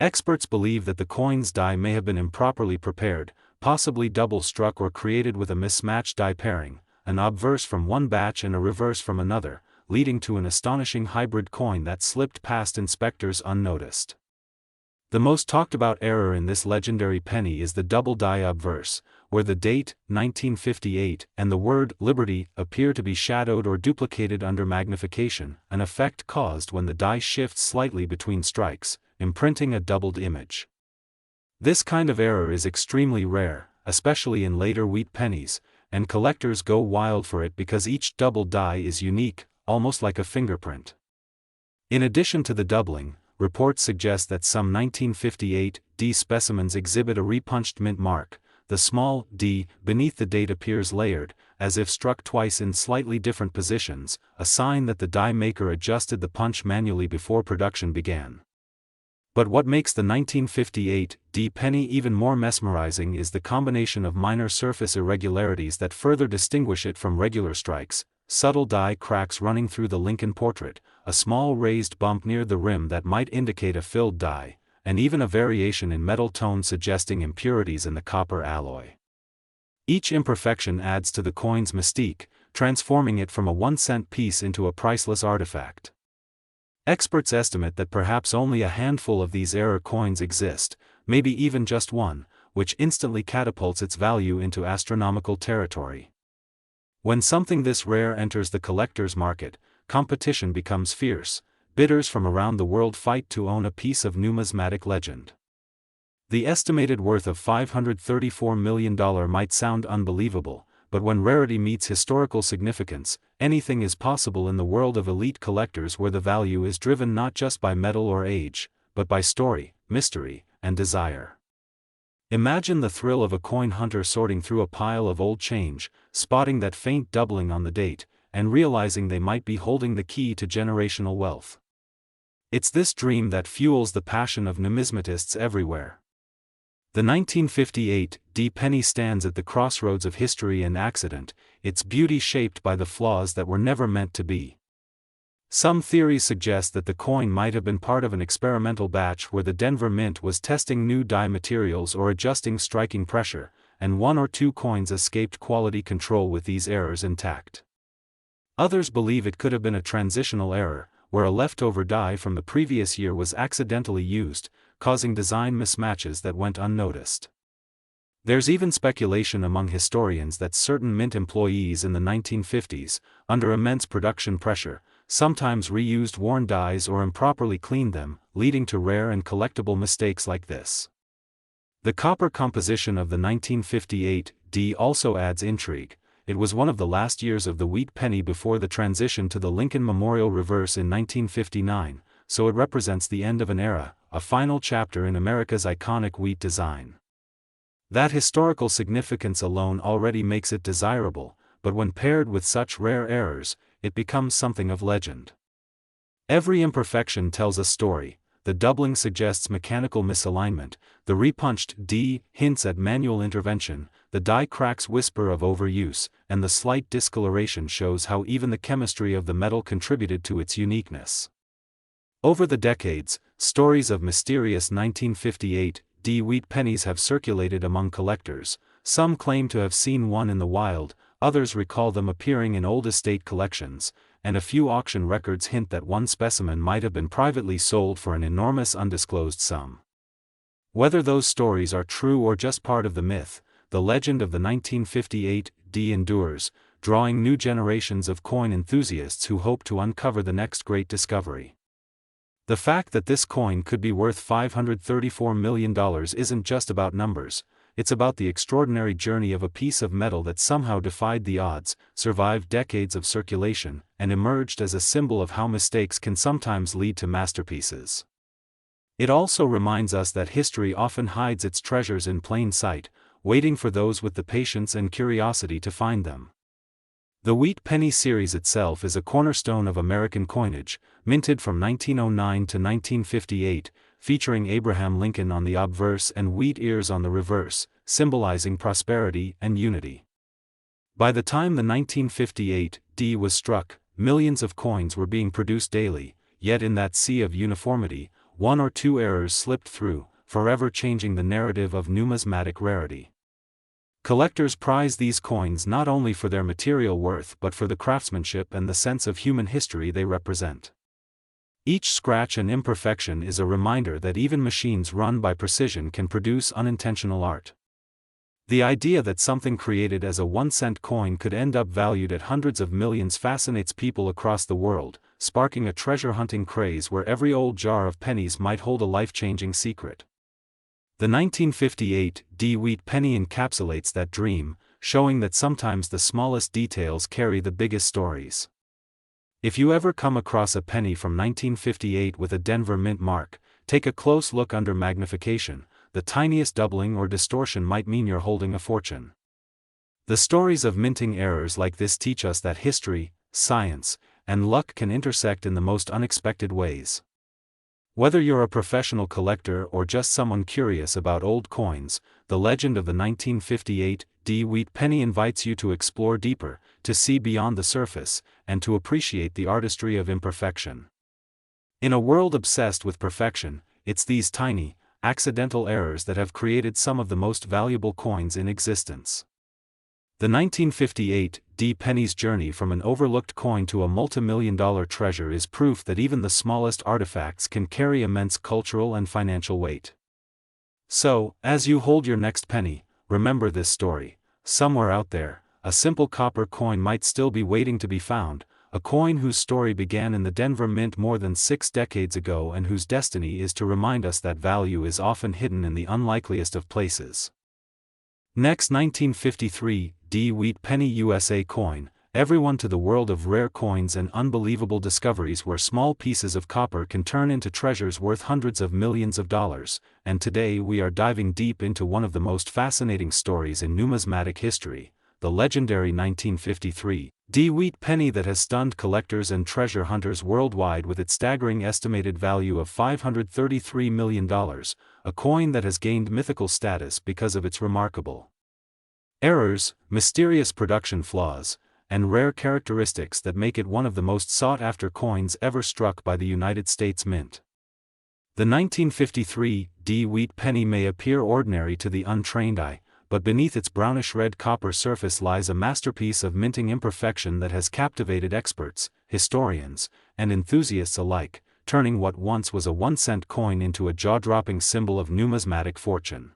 Experts believe that the coin's die may have been improperly prepared, possibly double-struck or created with a mismatched die pairing, an obverse from one batch and a reverse from another, leading to an astonishing hybrid coin that slipped past inspectors unnoticed. The most talked about error in this legendary penny is the double die obverse, where the date, 1958, and the word, Liberty, appear to be shadowed or duplicated under magnification, an effect caused when the die shifts slightly between strikes, imprinting a doubled image. This kind of error is extremely rare, especially in later wheat pennies, and collectors go wild for it because each double die is unique, almost like a fingerprint. In addition to the doubling, reports suggest that some 1958 D specimens exhibit a repunched mint mark. The small d beneath the date appears layered, as if struck twice in slightly different positions, a sign that the die maker adjusted the punch manually before production began. But what makes the 1958 D penny even more mesmerizing is the combination of minor surface irregularities that further distinguish it from regular strikes: subtle die cracks running through the Lincoln portrait, a small raised bump near the rim that might indicate a filled die, and even a variation in metal tone suggesting impurities in the copper alloy. Each imperfection adds to the coin's mystique, transforming it from a 1-cent piece into a priceless artifact. Experts estimate that perhaps only a handful of these error coins exist, maybe even just one, which instantly catapults its value into astronomical territory. When something this rare enters the collector's market, competition becomes fierce. Bidders from around the world fight to own a piece of numismatic legend. The estimated worth of $534 million might sound unbelievable, but when rarity meets historical significance, anything is possible in the world of elite collectors, where the value is driven not just by metal or age, but by story, mystery, and desire. Imagine the thrill of a coin hunter sorting through a pile of old change, spotting that faint doubling on the date, and realizing they might be holding the key to generational wealth. It's this dream that fuels the passion of numismatists everywhere. The 1958 D penny stands at the crossroads of history and accident, its beauty shaped by the flaws that were never meant to be. Some theories suggest that the coin might have been part of an experimental batch where the Denver Mint was testing new die materials or adjusting striking pressure, and one or two coins escaped quality control with these errors intact. Others believe it could have been a transitional error, where a leftover die from the previous year was accidentally used, causing design mismatches that went unnoticed. There's even speculation among historians that certain mint employees in the 1950s, under immense production pressure, sometimes reused worn dies or improperly cleaned them, leading to rare and collectible mistakes like this. The copper composition of the 1958 D also adds intrigue. It was one of the last years of the wheat penny before the transition to the Lincoln Memorial reverse in 1959, so it represents the end of an era, a final chapter in America's iconic wheat design. That historical significance alone already makes it desirable, but when paired with such rare errors, it becomes something of legend. Every imperfection tells a story. The doubling suggests mechanical misalignment, the repunched D hints at manual intervention, the die cracks whisper of overuse, and the slight discoloration shows how even the chemistry of the metal contributed to its uniqueness. Over the decades, stories of mysterious 1958 D wheat pennies have circulated among collectors. Some claim to have seen one in the wild, others recall them appearing in old estate collections, and a few auction records hint that one specimen might have been privately sold for an enormous undisclosed sum. Whether those stories are true or just part of the myth, the legend of the 1958 D endures, drawing new generations of coin enthusiasts who hope to uncover the next great discovery. The fact that this coin could be worth $534 million isn't just about numbers, it's about the extraordinary journey of a piece of metal that somehow defied the odds, survived decades of circulation, and emerged as a symbol of how mistakes can sometimes lead to masterpieces. It also reminds us that history often hides its treasures in plain sight, waiting for those with the patience and curiosity to find them. The Wheat Penny series itself is a cornerstone of American coinage, minted from 1909 to 1958, featuring Abraham Lincoln on the obverse and wheat ears on the reverse, symbolizing prosperity and unity. By the time the 1958 D was struck, millions of coins were being produced daily, yet in that sea of uniformity, one or two errors slipped through, forever changing the narrative of numismatic rarity. Collectors prize these coins not only for their material worth but for the craftsmanship and the sense of human history they represent. Each scratch and imperfection is a reminder that even machines run by precision can produce unintentional art. The idea that something created as a 1-cent coin could end up valued at hundreds of millions fascinates people across the world, sparking a treasure-hunting craze where every old jar of pennies might hold a life-changing secret. The The 1958 Wheat Penny encapsulates that dream, showing that sometimes the smallest details carry the biggest stories. If you ever come across a penny from 1958 with a Denver Mint mark, take a close look under magnification. The tiniest doubling or distortion might mean you're holding a fortune. The stories of minting errors like this teach us that history, science, and luck can intersect in the most unexpected ways. Whether you're a professional collector or just someone curious about old coins, the legend of the 1958 Wheat Penny invites you to explore deeper, to see beyond the surface, and to appreciate the artistry of imperfection. In a world obsessed with perfection, it's these tiny, accidental errors that have created some of the most valuable coins in existence. The 1958 penny's journey from an overlooked coin to a multi-million-dollar treasure is proof that even the smallest artifacts can carry immense cultural and financial weight. So, as you hold your next penny, remember this story. Somewhere out there, a simple copper coin might still be waiting to be found, a coin whose story began in the Denver Mint more than 6 decades ago and whose destiny is to remind us that value is often hidden in the unlikeliest of places. Next, 1953 Wheat Penny USA coin. Everyone to the world of rare coins and unbelievable discoveries where small pieces of copper can turn into treasures worth hundreds of millions of dollars, and today we are diving deep into one of the most fascinating stories in numismatic history, the legendary 1953 Wheat Penny that has stunned collectors and treasure hunters worldwide with its staggering estimated value of $533 million, a coin that has gained mythical status because of its remarkable errors, mysterious production flaws, and rare characteristics that make it one of the most sought-after coins ever struck by the United States Mint. The 1953 Wheat Penny may appear ordinary to the untrained eye, but beneath its brownish-red copper surface lies a masterpiece of minting imperfection that has captivated experts, historians, and enthusiasts alike, turning what once was a 1-cent coin into a jaw-dropping symbol of numismatic fortune.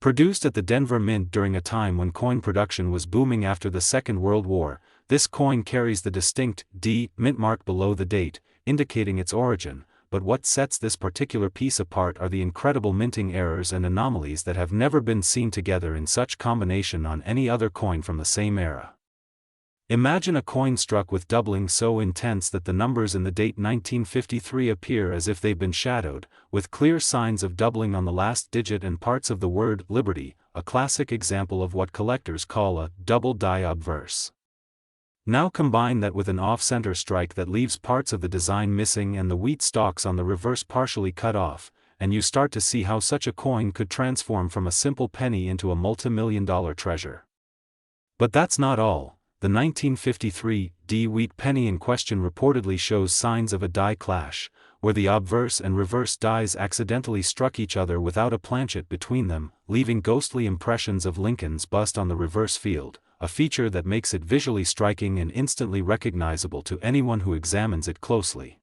Produced at the Denver Mint during a time when coin production was booming after the Second World War, this coin carries the distinct D mint mark below the date, indicating its origin, but what sets this particular piece apart are the incredible minting errors and anomalies that have never been seen together in such combination on any other coin from the same era. Imagine a coin struck with doubling so intense that the numbers in the date 1953 appear as if they've been shadowed, with clear signs of doubling on the last digit and parts of the word liberty, a classic example of what collectors call a double die obverse. Now combine that with an off-center strike that leaves parts of the design missing and the wheat stalks on the reverse partially cut off, and you start to see how such a coin could transform from a simple penny into a multi-million-dollar treasure. But that's not all. The 1953 Wheat Penny in question reportedly shows signs of a die clash, where the obverse and reverse dies accidentally struck each other without a planchet between them, leaving ghostly impressions of Lincoln's bust on the reverse field, a feature that makes it visually striking and instantly recognizable to anyone who examines it closely.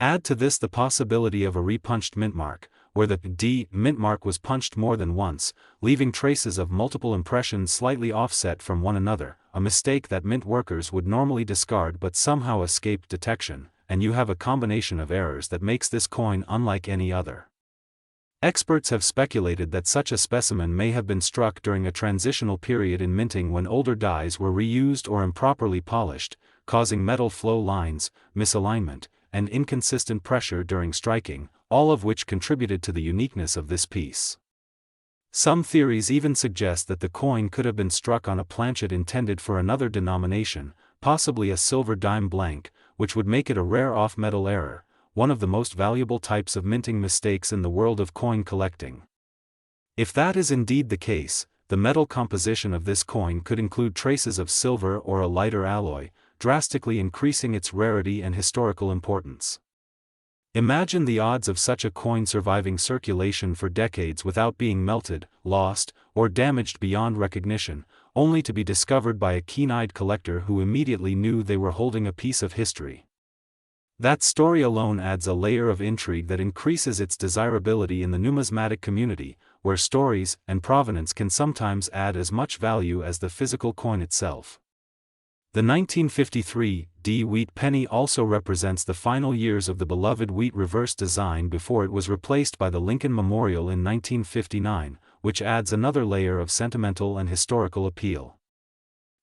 Add to this the possibility of a repunched mint mark, where the D mint mark was punched more than once, leaving traces of multiple impressions slightly offset from one another, a mistake that mint workers would normally discard but somehow escaped detection, and you have a combination of errors that makes this coin unlike any other. Experts have speculated that such a specimen may have been struck during a transitional period in minting when older dies were reused or improperly polished, causing metal flow lines, misalignment, and inconsistent pressure during striking, all of which contributed to the uniqueness of this piece. Some theories even suggest that the coin could have been struck on a planchet intended for another denomination, possibly a silver dime blank, which would make it a rare off-metal error, one of the most valuable types of minting mistakes in the world of coin collecting. If that is indeed the case, the metal composition of this coin could include traces of silver or a lighter alloy, drastically increasing its rarity and historical importance. Imagine the odds of such a coin surviving circulation for decades without being melted, lost, or damaged beyond recognition, only to be discovered by a keen-eyed collector who immediately knew they were holding a piece of history. That story alone adds a layer of intrigue that increases its desirability in the numismatic community, where stories and provenance can sometimes add as much value as the physical coin itself. The 1953 Wheat Penny also represents the final years of the beloved wheat reverse design before it was replaced by the Lincoln Memorial in 1959, which adds another layer of sentimental and historical appeal.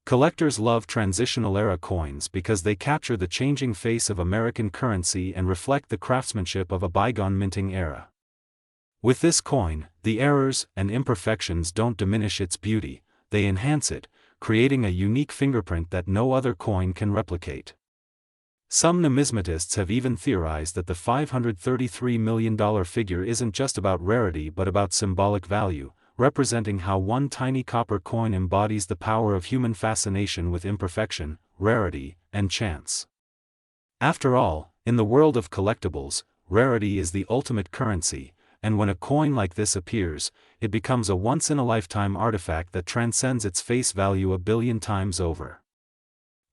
Collectors love transitional-era coins because they capture the changing face of American currency and reflect the craftsmanship of a bygone minting era. With this coin, the errors and imperfections don't diminish its beauty, they enhance it, creating a unique fingerprint that no other coin can replicate. Some numismatists have even theorized that the $533 million figure isn't just about rarity but about symbolic value, representing how one tiny copper coin embodies the power of human fascination with imperfection, rarity, and chance. After all, in the world of collectibles, rarity is the ultimate currency, and when a coin like this appears, it becomes a once-in-a-lifetime artifact that transcends its face value a billion times over.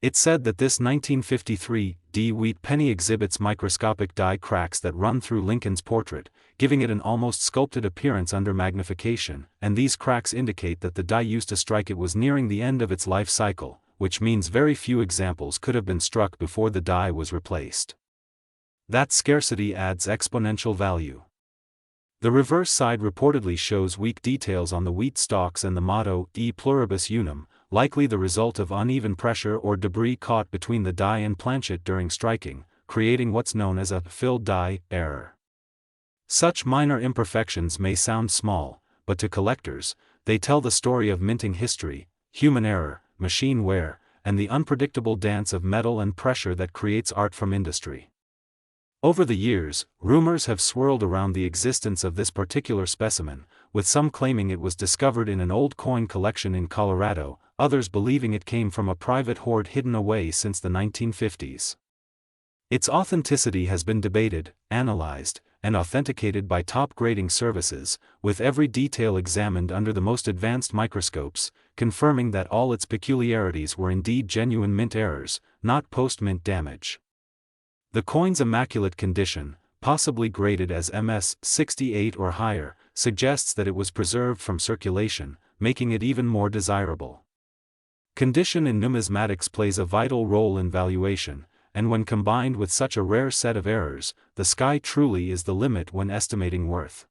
It's said that this 1953 Wheat Penny exhibits microscopic die cracks that run through Lincoln's portrait, giving it an almost sculpted appearance under magnification, and these cracks indicate that the die used to strike it was nearing the end of its life cycle, which means very few examples could have been struck before the die was replaced. That scarcity adds exponential value. The reverse side reportedly shows weak details on the wheat stalks and the motto, E pluribus unum, likely the result of uneven pressure or debris caught between the die and planchet during striking, creating what's known as a filled die error. Such minor imperfections may sound small, but to collectors, they tell the story of minting history, human error, machine wear, and the unpredictable dance of metal and pressure that creates art from industry. Over the years, rumors have swirled around the existence of this particular specimen, with some claiming it was discovered in an old coin collection in Colorado, others believing it came from a private hoard hidden away since the 1950s. Its authenticity has been debated, analyzed, and authenticated by top grading services, with every detail examined under the most advanced microscopes, confirming that all its peculiarities were indeed genuine mint errors, not post-mint damage. The coin's immaculate condition, possibly graded as MS 68 or higher, suggests that it was preserved from circulation, making it even more desirable. Condition in numismatics plays a vital role in valuation, and when combined with such a rare set of errors, the sky truly is the limit when estimating worth.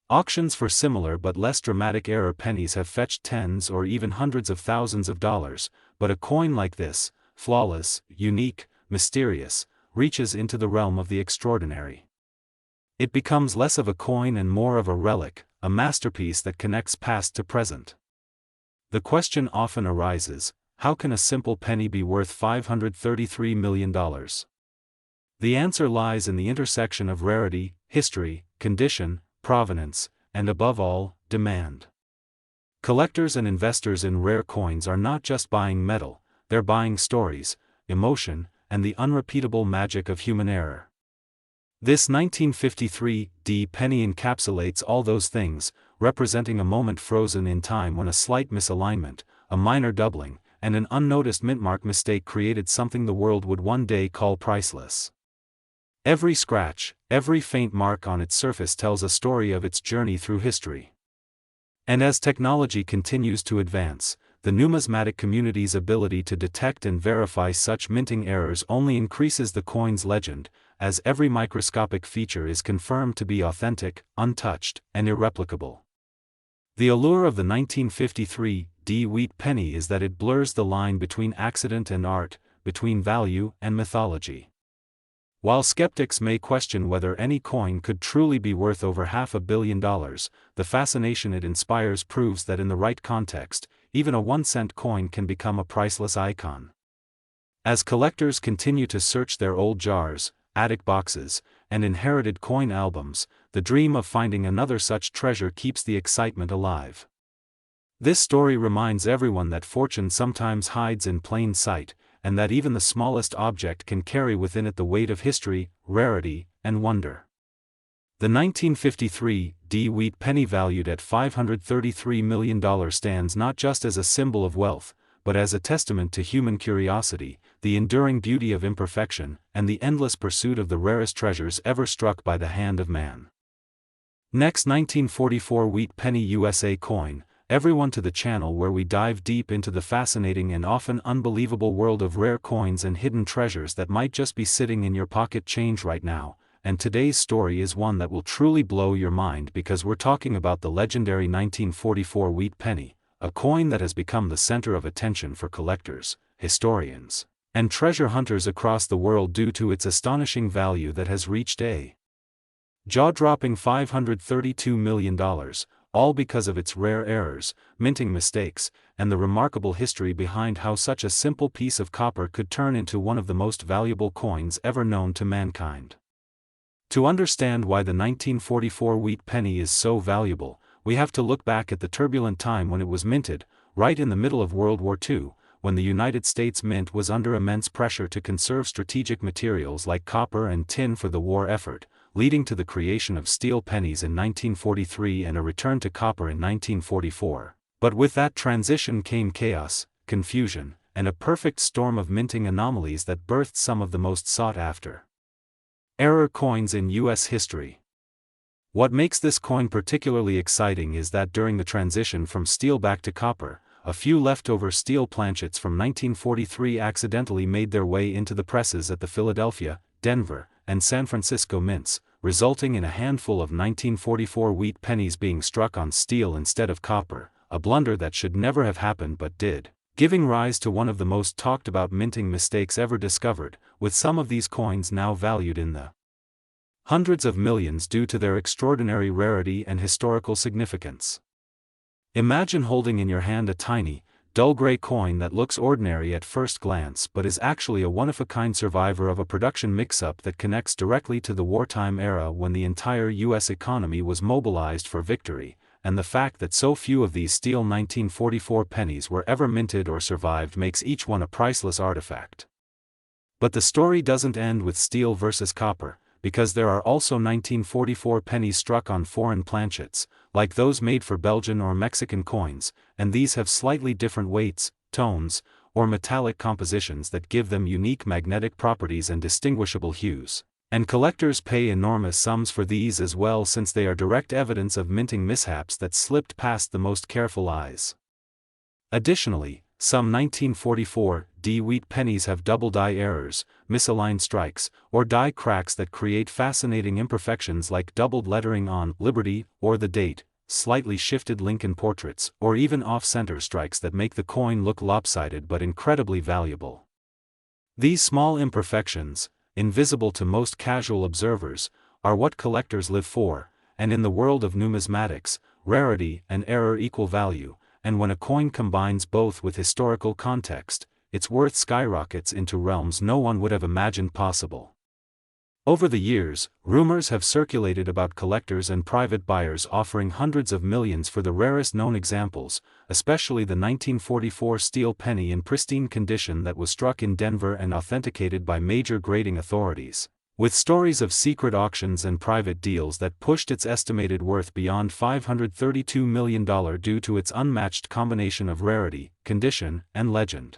Auctions for similar but less dramatic error pennies have fetched tens or even hundreds of thousands of dollars, but a coin like this, flawless, unique, mysterious, reaches into the realm of the extraordinary. It becomes less of a coin and more of a relic, a masterpiece that connects past to present. The question often arises, how can a simple penny be worth $533 million? The answer lies in the intersection of rarity, history, condition, provenance, and above all, demand. Collectors and investors in rare coins are not just buying metal, they're buying stories, emotion, and the unrepeatable magic of human error. This 1953 penny encapsulates all those things, representing a moment frozen in time when a slight misalignment, a minor doubling, and an unnoticed mintmark mistake created something the world would one day call priceless. Every scratch, every faint mark on its surface tells a story of its journey through history. And as technology continues to advance, the numismatic community's ability to detect and verify such minting errors only increases the coin's legend, as every microscopic feature is confirmed to be authentic, untouched, and irreplicable. The allure of the 1953 Wheat Penny is that it blurs the line between accident and art, between value and mythology. While skeptics may question whether any coin could truly be worth over $500 million, the fascination it inspires proves that in the right context, even a 1-cent coin can become a priceless icon. As collectors continue to search their old jars, attic boxes, and inherited coin albums, the dream of finding another such treasure keeps the excitement alive. This story reminds everyone that fortune sometimes hides in plain sight, and that even the smallest object can carry within it the weight of history, rarity, and wonder. The 1953 Wheat Penny valued at $533 million stands not just as a symbol of wealth, but as a testament to human curiosity, the enduring beauty of imperfection, and the endless pursuit of the rarest treasures ever struck by the hand of man. Next, 1944 Wheat Penny USA coin, everyone to the channel where we dive deep into the fascinating and often unbelievable world of rare coins and hidden treasures that might just be sitting in your pocket change right now. And today's story is one that will truly blow your mind because we're talking about the legendary 1944 Wheat Penny, a coin that has become the center of attention for collectors, historians, and treasure hunters across the world due to its astonishing value that has reached a jaw-dropping $532 million, all because of its rare errors, minting mistakes, and the remarkable history behind how such a simple piece of copper could turn into one of the most valuable coins ever known to mankind. To understand why the 1944 Wheat Penny is so valuable, we have to look back at the turbulent time when it was minted, right in the middle of World War II, when the United States Mint was under immense pressure to conserve strategic materials like copper and tin for the war effort, leading to the creation of steel pennies in 1943 and a return to copper in 1944. But with that transition came chaos, confusion, and a perfect storm of minting anomalies that birthed some of the most sought-after error coins in U.S. history. What makes this coin particularly exciting is that during the transition from steel back to copper, a few leftover steel planchets from 1943 accidentally made their way into the presses at the Philadelphia, Denver, and San Francisco mints, resulting in a handful of 1944 wheat pennies being struck on steel instead of copper, a blunder that should never have happened but did, giving rise to one of the most talked about minting mistakes ever discovered, with some of these coins now valued in the hundreds of millions due to their extraordinary rarity and historical significance. Imagine holding in your hand a tiny, dull gray coin that looks ordinary at first glance but is actually a one-of-a-kind survivor of a production mix-up that connects directly to the wartime era when the entire U.S. economy was mobilized for victory, and the fact that so few of these steel 1944 pennies were ever minted or survived makes each one a priceless artifact. But the story doesn't end with steel versus copper, because there are also 1944 pennies struck on foreign planchets, like those made for Belgian or Mexican coins, and these have slightly different weights, tones, or metallic compositions that give them unique magnetic properties and distinguishable hues. And collectors pay enormous sums for these as well since they are direct evidence of minting mishaps that slipped past the most careful eyes. Additionally, some 1944 wheat pennies have double die errors, misaligned strikes, or die cracks that create fascinating imperfections like doubled lettering on Liberty or the date, slightly shifted Lincoln portraits, or even off-center strikes that make the coin look lopsided but incredibly valuable. These small imperfections, invisible to most casual observers, are what collectors live for, and in the world of numismatics, rarity and error equal value, and when a coin combines both with historical context, its worth skyrockets into realms no one would have imagined possible. Over the years, rumors have circulated about collectors and private buyers offering hundreds of millions for the rarest known examples, especially the 1944 steel penny in pristine condition that was struck in Denver and authenticated by major grading authorities, with stories of secret auctions and private deals that pushed its estimated worth beyond $532 million due to its unmatched combination of rarity, condition, and legend.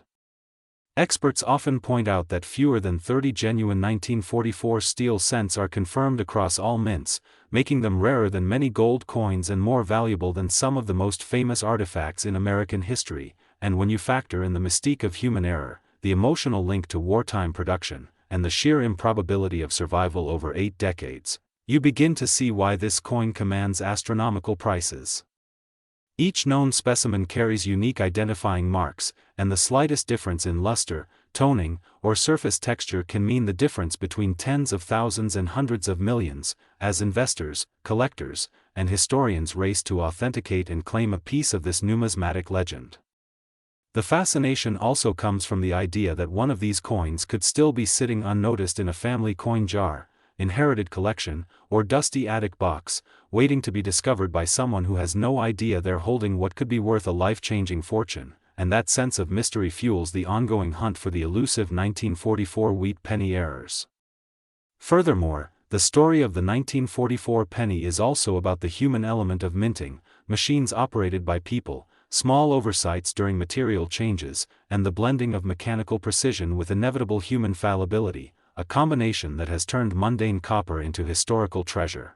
Experts often point out that fewer than 30 genuine 1944 steel cents are confirmed across all mints, making them rarer than many gold coins and more valuable than some of the most famous artifacts in American history, and when you factor in the mystique of human error, the emotional link to wartime production, and the sheer improbability of survival over 8 decades, you begin to see why this coin commands astronomical prices. Each known specimen carries unique identifying marks, and the slightest difference in luster, toning, or surface texture can mean the difference between tens of thousands and hundreds of millions, as investors, collectors, and historians race to authenticate and claim a piece of this numismatic legend. The fascination also comes from the idea that one of these coins could still be sitting unnoticed in a family coin jar, inherited collection, or dusty attic box, waiting to be discovered by someone who has no idea they're holding what could be worth a life-changing fortune, and that sense of mystery fuels the ongoing hunt for the elusive 1944 wheat penny errors. Furthermore, the story of the 1944 penny is also about the human element of minting, machines operated by people, small oversights during material changes, and the blending of mechanical precision with inevitable human fallibility, a combination that has turned mundane copper into historical treasure.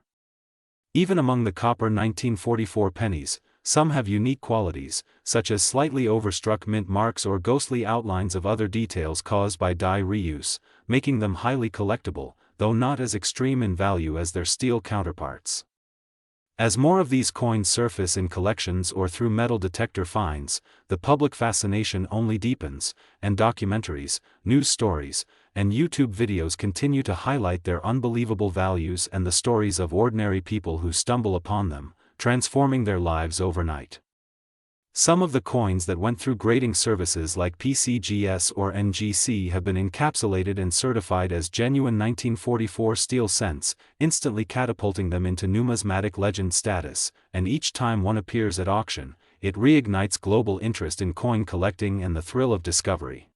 Even among the copper 1944 pennies, Some have unique qualities, such as slightly overstruck mint marks or ghostly outlines of other details caused by die reuse, making them highly collectible, though not as extreme in value as their steel counterparts. As more of these coins surface in collections or through metal detector finds, the public fascination only deepens, and documentaries, news stories, and YouTube videos continue to highlight their unbelievable values and the stories of ordinary people who stumble upon them, transforming their lives overnight. Some of the coins that went through grading services like PCGS or NGC have been encapsulated and certified as genuine 1944 steel cents, instantly catapulting them into numismatic legend status, and each time one appears at auction, it reignites global interest in coin collecting and the thrill of discovery.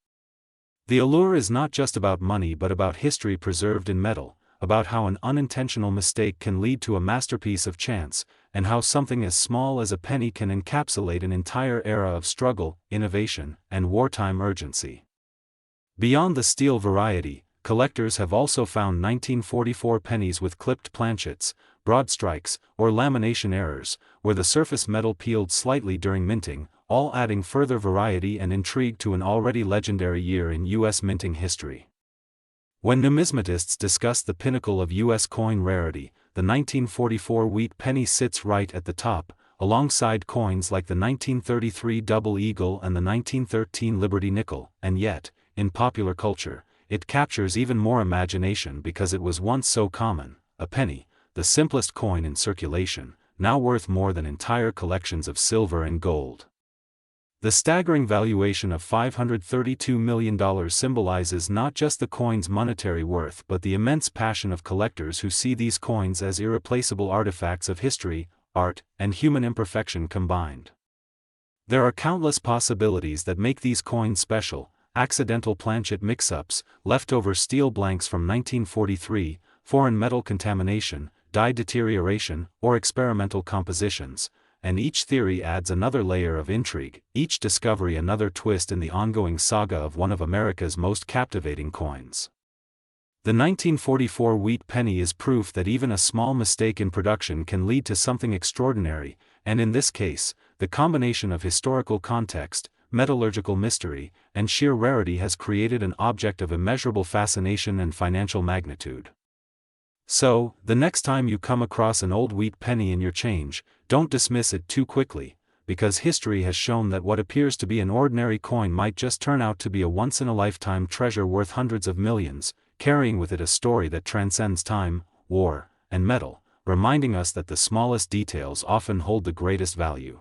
The allure is not just about money but about history preserved in metal, about how an unintentional mistake can lead to a masterpiece of chance, and how something as small as a penny can encapsulate an entire era of struggle, innovation, and wartime urgency. Beyond the steel variety, collectors have also found 1944 pennies with clipped planchets, broad strikes, or lamination errors, where the surface metal peeled slightly during minting, all adding further variety and intrigue to an already legendary year in U.S. minting history. When numismatists discuss the pinnacle of U.S. coin rarity, the 1944 Wheat Penny sits right at the top, alongside coins like the 1933 Double Eagle and the 1913 Liberty Nickel, and yet, in popular culture, it captures even more imagination because it was once so common. A penny, the simplest coin in circulation, now worth more than entire collections of silver and gold. The staggering valuation of $532 million symbolizes not just the coin's monetary worth but the immense passion of collectors who see these coins as irreplaceable artifacts of history, art, and human imperfection combined. There are countless possibilities that make these coins special: accidental planchet mix-ups, leftover steel blanks from 1943, foreign metal contamination, die deterioration, or experimental compositions. And each theory adds another layer of intrigue, each discovery another twist in the ongoing saga of one of America's most captivating coins. The 1944 Wheat Penny is proof that even a small mistake in production can lead to something extraordinary, and in this case, the combination of historical context, metallurgical mystery, and sheer rarity has created an object of immeasurable fascination and financial magnitude. So, the next time you come across an old wheat penny in your change, don't dismiss it too quickly, because history has shown that what appears to be an ordinary coin might just turn out to be a once-in-a-lifetime treasure worth hundreds of millions, carrying with it a story that transcends time, war, and metal, reminding us that the smallest details often hold the greatest value.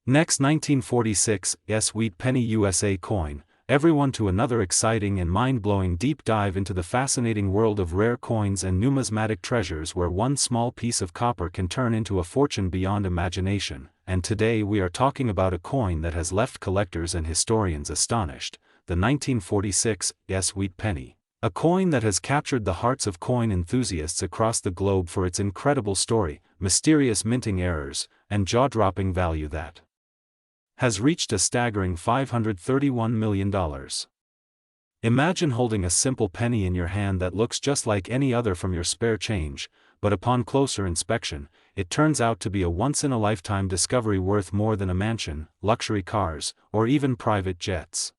Next, 1946 Wheat Penny USA coin. Everyone to another exciting and mind-blowing deep dive into the fascinating world of rare coins and numismatic treasures where one small piece of copper can turn into a fortune beyond imagination. And today we are talking about a coin that has left collectors and historians astonished, the 1946 Wheat Penny. A coin that has captured the hearts of coin enthusiasts across the globe for its incredible story, mysterious minting errors, and jaw-dropping value that has reached a staggering $531 million. Imagine holding a simple penny in your hand that looks just like any other from your spare change, but upon closer inspection, it turns out to be a once-in-a-lifetime discovery worth more than a mansion, luxury cars, or even private jets.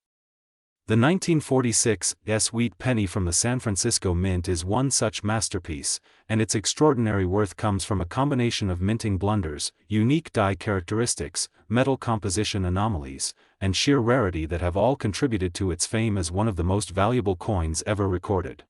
The 1946 Wheat Penny from the San Francisco Mint is one such masterpiece, and its extraordinary worth comes from a combination of minting blunders, unique die characteristics, metal composition anomalies, and sheer rarity that have all contributed to its fame as one of the most valuable coins ever recorded.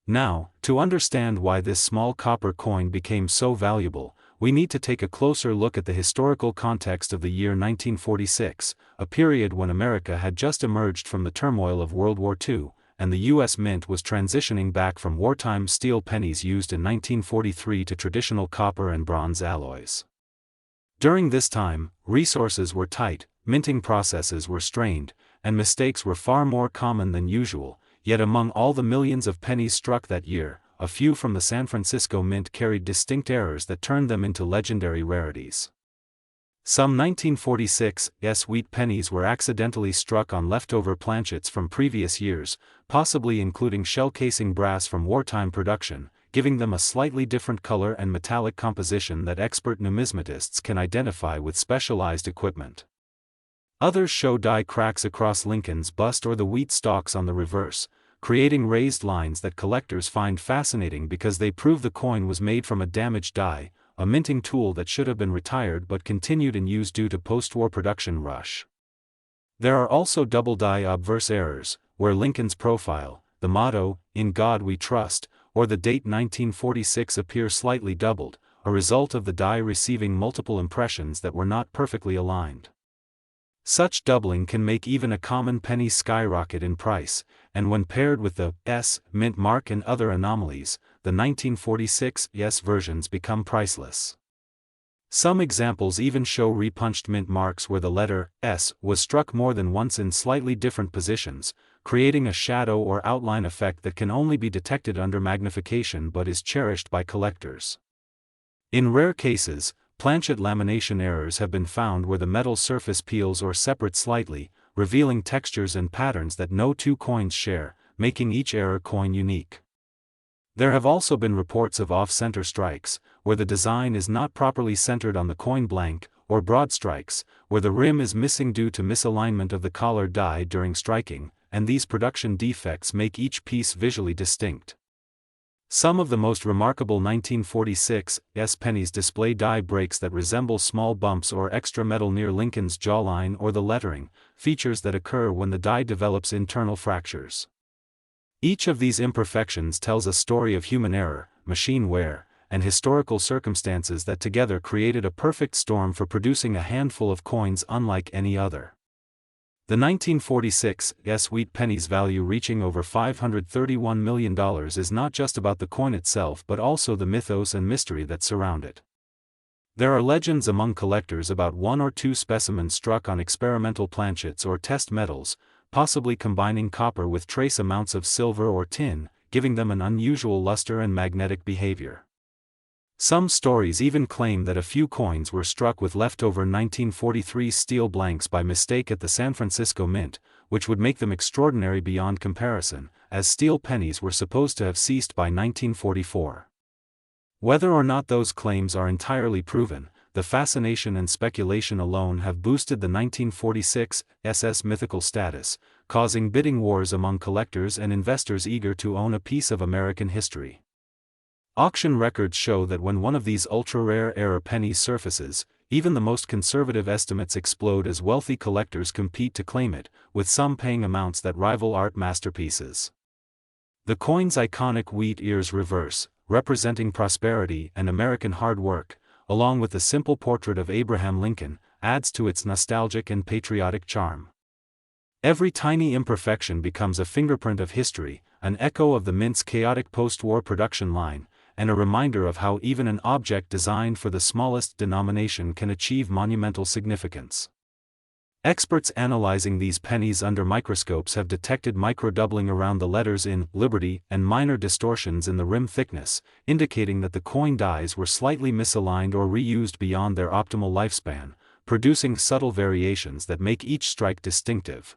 Now, to understand why this small copper coin became so valuable, we need to take a closer look at the historical context of the year 1946, a period when America had just emerged from the turmoil of World War II, and the U.S. Mint was transitioning back from wartime steel pennies used in 1943 to traditional copper and bronze alloys. During this time, resources were tight, minting processes were strained, and mistakes were far more common than usual, yet among all the millions of pennies struck that year, a few from the San Francisco Mint carried distinct errors that turned them into legendary rarities. Some 1946 Wheat Pennies were accidentally struck on leftover planchets from previous years, possibly including shell casing brass from wartime production, giving them a slightly different color and metallic composition that expert numismatists can identify with specialized equipment. Others show die cracks across Lincoln's bust or the wheat stalks on the reverse, creating raised lines that collectors find fascinating because they prove the coin was made from a damaged die, a minting tool that should have been retired but continued in use due to post-war production rush. There are also double die obverse errors, where Lincoln's profile, the motto, "In God We Trust," or the date 1946 appear slightly doubled, a result of the die receiving multiple impressions that were not perfectly aligned. Such doubling can make even a common penny skyrocket in price, and when paired with the S mint mark and other anomalies, the 1946 S versions become priceless. Some examples even show repunched mint marks where the letter S was struck more than once in slightly different positions, creating a shadow or outline effect that can only be detected under magnification but is cherished by collectors. In rare cases, planchet lamination errors have been found where the metal surface peels or separates slightly, revealing textures and patterns that no two coins share, making each error coin unique. There have also been reports of off-center strikes, where the design is not properly centered on the coin blank, or broad strikes, where the rim is missing due to misalignment of the collar die during striking, and these production defects make each piece visually distinct. Some of the most remarkable 1946 S pennies display die breaks that resemble small bumps or extra metal near Lincoln's jawline or the lettering, features that occur when the die develops internal fractures. Each of these imperfections tells a story of human error, machine wear, and historical circumstances that together created a perfect storm for producing a handful of coins unlike any other. The 1946 S Wheat Pennies value reaching over $531 million is not just about the coin itself but also the mythos and mystery that surround it. There are legends among collectors about one or two specimens struck on experimental planchets or test metals, possibly combining copper with trace amounts of silver or tin, giving them an unusual luster and magnetic behavior. Some stories even claim that a few coins were struck with leftover 1943 steel blanks by mistake at the San Francisco Mint, which would make them extraordinary beyond comparison, as steel pennies were supposed to have ceased by 1944. Whether or not those claims are entirely proven, the fascination and speculation alone have boosted the 1946 SS mythical status, causing bidding wars among collectors and investors eager to own a piece of American history. Auction records show that when one of these ultra-rare era pennies surfaces, even the most conservative estimates explode as wealthy collectors compete to claim it, with some paying amounts that rival art masterpieces. The coin's iconic wheat ears reverse, representing prosperity and American hard work, along with the simple portrait of Abraham Lincoln, adds to its nostalgic and patriotic charm. Every tiny imperfection becomes a fingerprint of history, an echo of the mint's chaotic post-war production line, and a reminder of how even an object designed for the smallest denomination can achieve monumental significance. Experts analyzing these pennies under microscopes have detected micro-doubling around the letters in Liberty and minor distortions in the rim thickness, indicating that the coin dies were slightly misaligned or reused beyond their optimal lifespan, producing subtle variations that make each strike distinctive.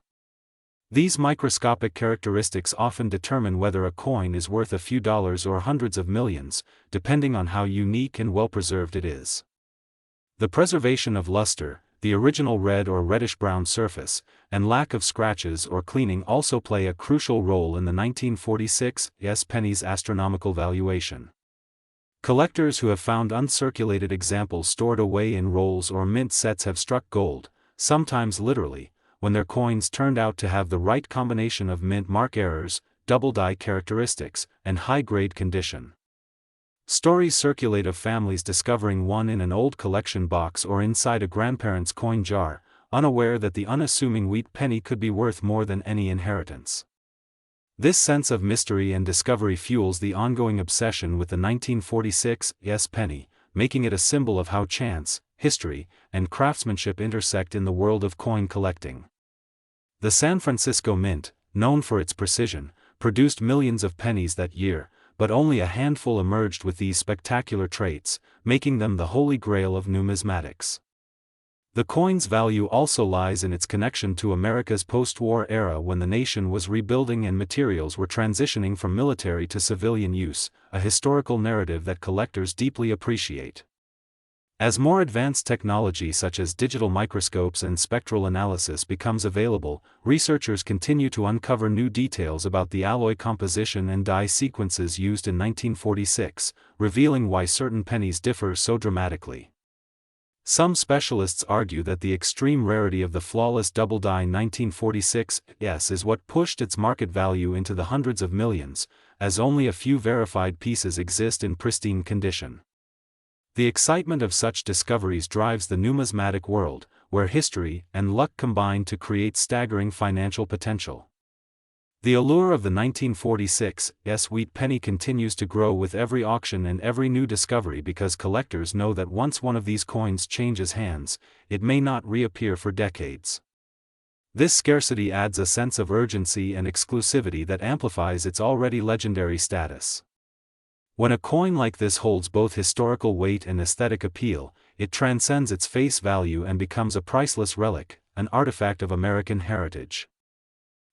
These microscopic characteristics often determine whether a coin is worth a few dollars or hundreds of millions, depending on how unique and well-preserved it is. The preservation of luster, the original red or reddish-brown surface, and lack of scratches or cleaning also play a crucial role in the 1946 S penny's astronomical valuation. Collectors who have found uncirculated examples stored away in rolls or mint sets have struck gold, sometimes literally, when their coins turned out to have the right combination of mint mark errors, double die characteristics, and high-grade condition. Stories circulate of families discovering one in an old collection box or inside a grandparent's coin jar, unaware that the unassuming wheat penny could be worth more than any inheritance. This sense of mystery and discovery fuels the ongoing obsession with the 1946 S penny, making it a symbol of how chance, history, and craftsmanship intersect in the world of coin collecting. The San Francisco Mint, known for its precision, produced millions of pennies that year, but only a handful emerged with these spectacular traits, making them the holy grail of numismatics. The coin's value also lies in its connection to America's post-war era when the nation was rebuilding and materials were transitioning from military to civilian use, a historical narrative that collectors deeply appreciate. As more advanced technology such as digital microscopes and spectral analysis becomes available, researchers continue to uncover new details about the alloy composition and die sequences used in 1946, revealing why certain pennies differ so dramatically. Some specialists argue that the extreme rarity of the flawless double die 1946 is what pushed its market value into the hundreds of millions, as only a few verified pieces exist in pristine condition. The excitement of such discoveries drives the numismatic world, where history and luck combine to create staggering financial potential. The allure of the 1946 Wheat Penny continues to grow with every auction and every new discovery because collectors know that once one of these coins changes hands, it may not reappear for decades. This scarcity adds a sense of urgency and exclusivity that amplifies its already legendary status. When a coin like this holds both historical weight and aesthetic appeal, it transcends its face value and becomes a priceless relic, an artifact of American heritage.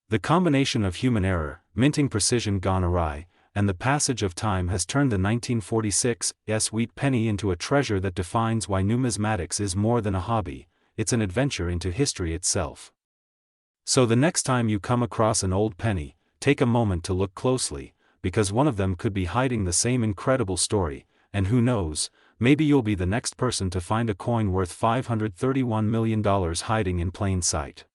The combination of human error, minting precision gone awry, and the passage of time has turned the 1946 Wheat Penny into a treasure that defines why numismatics is more than a hobby, it's an adventure into history itself. So the next time you come across an old penny, take a moment to look closely, because one of them could be hiding the same incredible story, and who knows, maybe you'll be the next person to find a coin worth $531 million hiding in plain sight.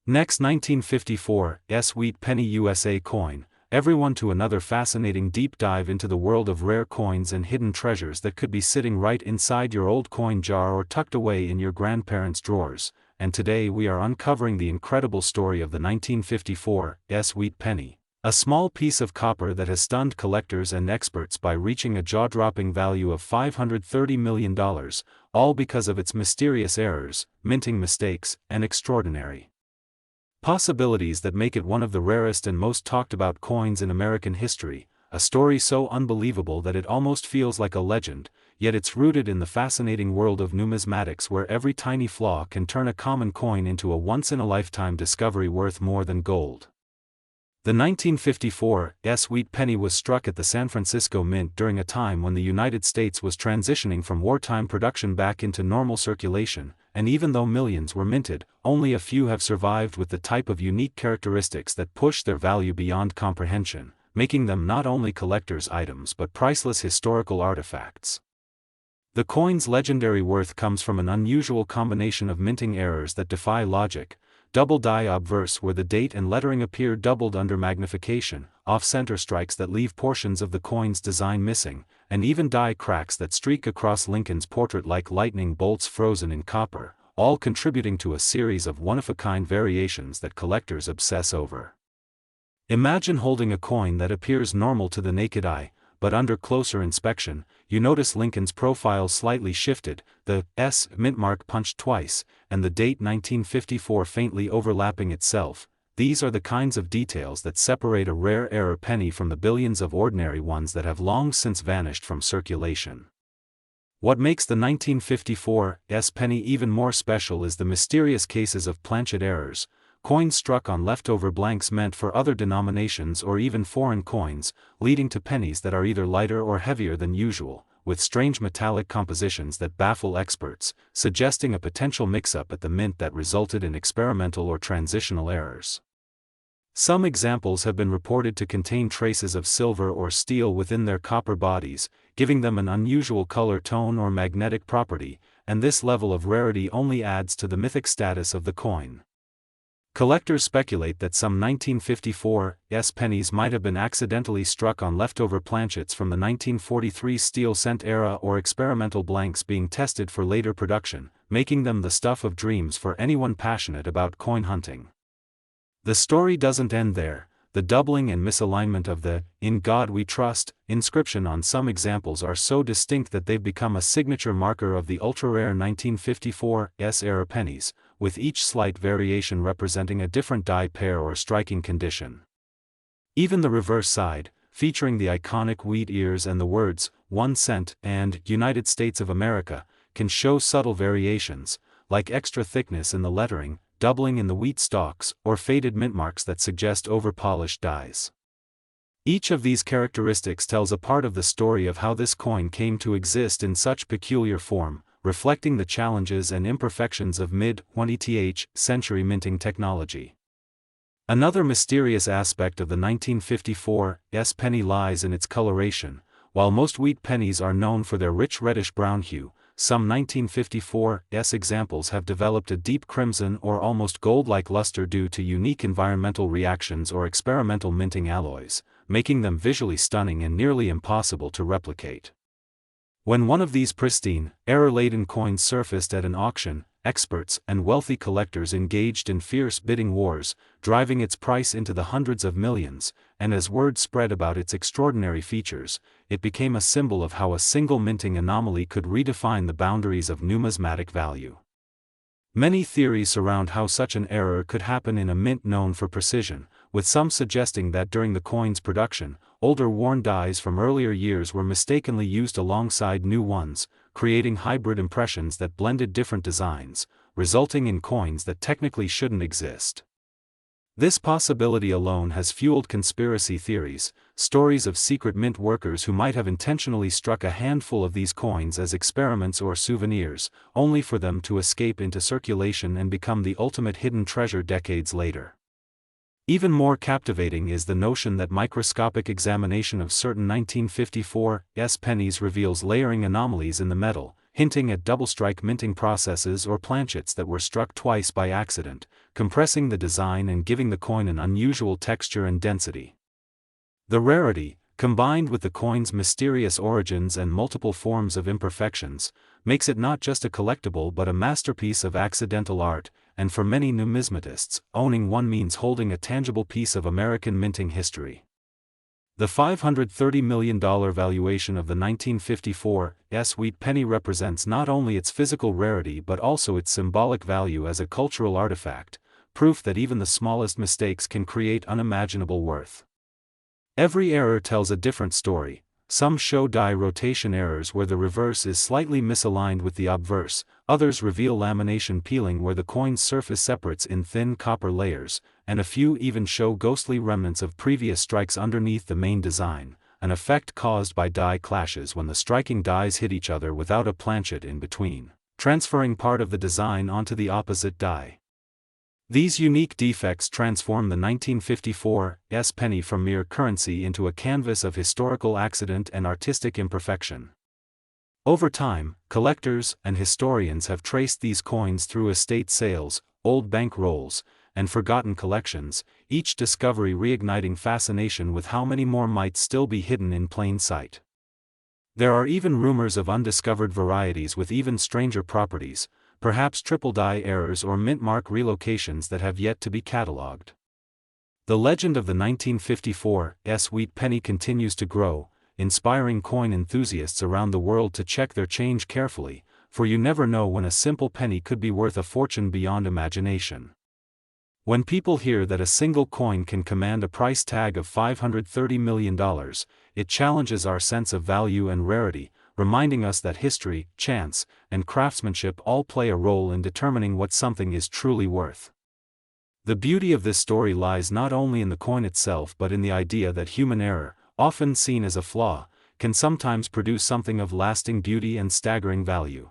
Next, 1954 Wheat Penny USA coin, everyone to another fascinating deep dive into the world of rare coins and hidden treasures that could be sitting right inside your old coin jar or tucked away in your grandparents' drawers, and today we are uncovering the incredible story of the 1954 Wheat Penny. A small piece of copper that has stunned collectors and experts by reaching a jaw-dropping value of $530 million, all because of its mysterious errors, minting mistakes, and extraordinary possibilities that make it one of the rarest and most talked about coins in American history, a story so unbelievable that it almost feels like a legend, yet it's rooted in the fascinating world of numismatics where every tiny flaw can turn a common coin into a once-in-a-lifetime discovery worth more than gold. The 1954 Wheat Penny was struck at the San Francisco Mint during a time when the United States was transitioning from wartime production back into normal circulation, and even though millions were minted, only a few have survived with the type of unique characteristics that push their value beyond comprehension, making them not only collector's items but priceless historical artifacts. The coin's legendary worth comes from an unusual combination of minting errors that defy logic: double die obverse where the date and lettering appear doubled under magnification, off-center strikes that leave portions of the coin's design missing, and even die cracks that streak across Lincoln's portrait like lightning bolts frozen in copper, all contributing to a series of one-of-a-kind variations that collectors obsess over. Imagine holding a coin that appears normal to the naked eye, but under closer inspection, you notice Lincoln's profile slightly shifted, the S mint mark punched twice, and the date 1954 faintly overlapping itself. These are the kinds of details that separate a rare error penny from the billions of ordinary ones that have long since vanished from circulation. What makes the 1954 penny even more special is the mysterious cases of planchet errors, coins struck on leftover blanks meant for other denominations or even foreign coins, leading to pennies that are either lighter or heavier than usual, with strange metallic compositions that baffle experts, suggesting a potential mix-up at the mint that resulted in experimental or transitional errors. Some examples have been reported to contain traces of silver or steel within their copper bodies, giving them an unusual color tone or magnetic property, and this level of rarity only adds to the mythic status of the coin. Collectors speculate that some 1954 pennies might have been accidentally struck on leftover planchets from the 1943 steel cent era or experimental blanks being tested for later production, making them the stuff of dreams for anyone passionate about coin hunting. The story doesn't end there. The doubling and misalignment of the "In God We Trust" inscription on some examples are so distinct that they've become a signature marker of the ultra-rare 1954 era pennies, with each slight variation representing a different die pair or striking condition. Even the reverse side, featuring the iconic wheat ears and the words 1 cent and United States of America, can show subtle variations, like extra thickness in the lettering, doubling in the wheat stalks, or faded mint marks that suggest over-polished dies. Each of these characteristics tells a part of the story of how this coin came to exist in such peculiar form, reflecting the challenges and imperfections of mid-20th century minting technology. Another mysterious aspect of the 1954 penny lies in its coloration. While most wheat pennies are known for their rich reddish-brown hue, some 1954 examples have developed a deep crimson or almost gold-like luster due to unique environmental reactions or experimental minting alloys, making them visually stunning and nearly impossible to replicate. When one of these pristine, error-laden coins surfaced at an auction, experts and wealthy collectors engaged in fierce bidding wars, driving its price into the hundreds of millions, and as word spread about its extraordinary features, it became a symbol of how a single minting anomaly could redefine the boundaries of numismatic value. Many theories surround how such an error could happen in a mint known for precision, with some suggesting that during the coin's production, older worn dies from earlier years were mistakenly used alongside new ones, creating hybrid impressions that blended different designs, resulting in coins that technically shouldn't exist. This possibility alone has fueled conspiracy theories, stories of secret mint workers who might have intentionally struck a handful of these coins as experiments or souvenirs, only for them to escape into circulation and become the ultimate hidden treasure decades later. Even more captivating is the notion that microscopic examination of certain 1954 pennies reveals layering anomalies in the metal, hinting at double-strike minting processes or planchets that were struck twice by accident, compressing the design and giving the coin an unusual texture and density. The rarity, combined with the coin's mysterious origins and multiple forms of imperfections, makes it not just a collectible but a masterpiece of accidental art, and for many numismatists, owning one means holding a tangible piece of American minting history. The $530 million valuation of the 1954 wheat penny represents not only its physical rarity but also its symbolic value as a cultural artifact, proof that even the smallest mistakes can create unimaginable worth. Every error tells a different story. Some show die rotation errors where the reverse is slightly misaligned with the obverse, others reveal lamination peeling where the coin's surface separates in thin copper layers, and a few even show ghostly remnants of previous strikes underneath the main design, an effect caused by die clashes when the striking dies hit each other without a planchet in between, transferring part of the design onto the opposite die. These unique defects transform the 1954 penny from mere currency into a canvas of historical accident and artistic imperfection. Over time, collectors and historians have traced these coins through estate sales, old bank rolls, and forgotten collections, each discovery reigniting fascination with how many more might still be hidden in plain sight. There are even rumors of undiscovered varieties with even stranger properties, perhaps triple die errors or mint mark relocations that have yet to be catalogued. The legend of the 1954 wheat penny continues to grow, inspiring coin enthusiasts around the world to check their change carefully, for you never know when a simple penny could be worth a fortune beyond imagination. When people hear that a single coin can command a price tag of $530 million, it challenges our sense of value and rarity, reminding us that history, chance, and craftsmanship all play a role in determining what something is truly worth. The beauty of this story lies not only in the coin itself but in the idea that human error, often seen as a flaw, can sometimes produce something of lasting beauty and staggering value.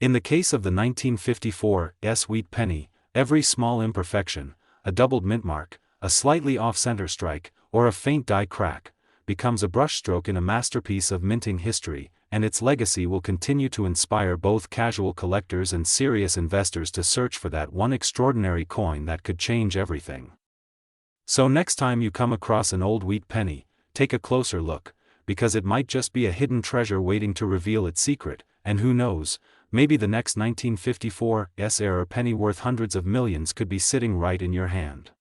In the case of the 1954 wheat penny, every small imperfection, a doubled mint mark, a slightly off-center strike, or a faint die crack, becomes a brushstroke in a masterpiece of minting history, and its legacy will continue to inspire both casual collectors and serious investors to search for that one extraordinary coin that could change everything. So next time you come across an old wheat penny, take a closer look, because it might just be a hidden treasure waiting to reveal its secret, and who knows, maybe the next 1954 era penny worth hundreds of millions could be sitting right in your hand.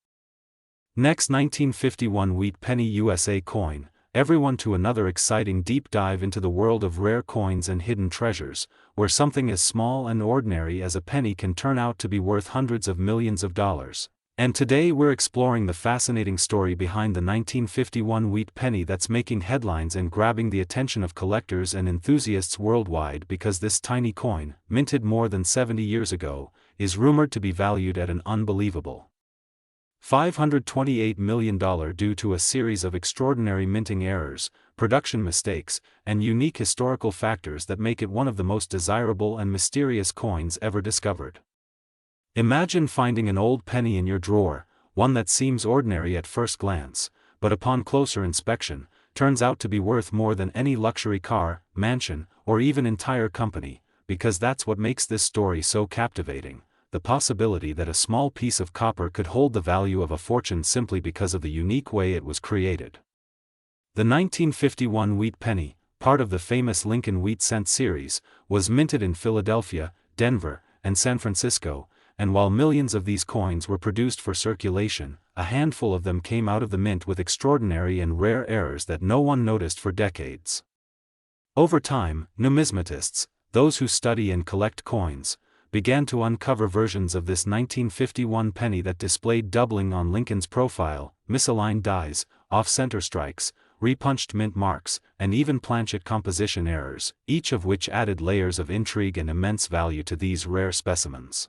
Next, 1951 wheat penny USA coin. Everyone to another exciting deep dive into the world of rare coins and hidden treasures, where something as small and ordinary as a penny can turn out to be worth hundreds of millions of dollars. And today we're exploring the fascinating story behind the 1951 wheat penny that's making headlines and grabbing the attention of collectors and enthusiasts worldwide because this tiny coin, minted more than 70 years ago, is rumored to be valued at an unbelievable $528 million due to a series of extraordinary minting errors, production mistakes, and unique historical factors that make it one of the most desirable and mysterious coins ever discovered. Imagine finding an old penny in your drawer, one that seems ordinary at first glance, but upon closer inspection, turns out to be worth more than any luxury car, mansion, or even entire company, because that's what makes this story so captivating, the possibility that a small piece of copper could hold the value of a fortune simply because of the unique way it was created. The 1951 wheat penny, part of the famous Lincoln wheat cent series, was minted in Philadelphia, Denver, and San Francisco, and while millions of these coins were produced for circulation, a handful of them came out of the mint with extraordinary and rare errors that no one noticed for decades. Over time, numismatists, those who study and collect coins, began to uncover versions of this 1951 penny that displayed doubling on Lincoln's profile, misaligned dies, off-center strikes, repunched mint marks, and even planchet composition errors, each of which added layers of intrigue and immense value to these rare specimens.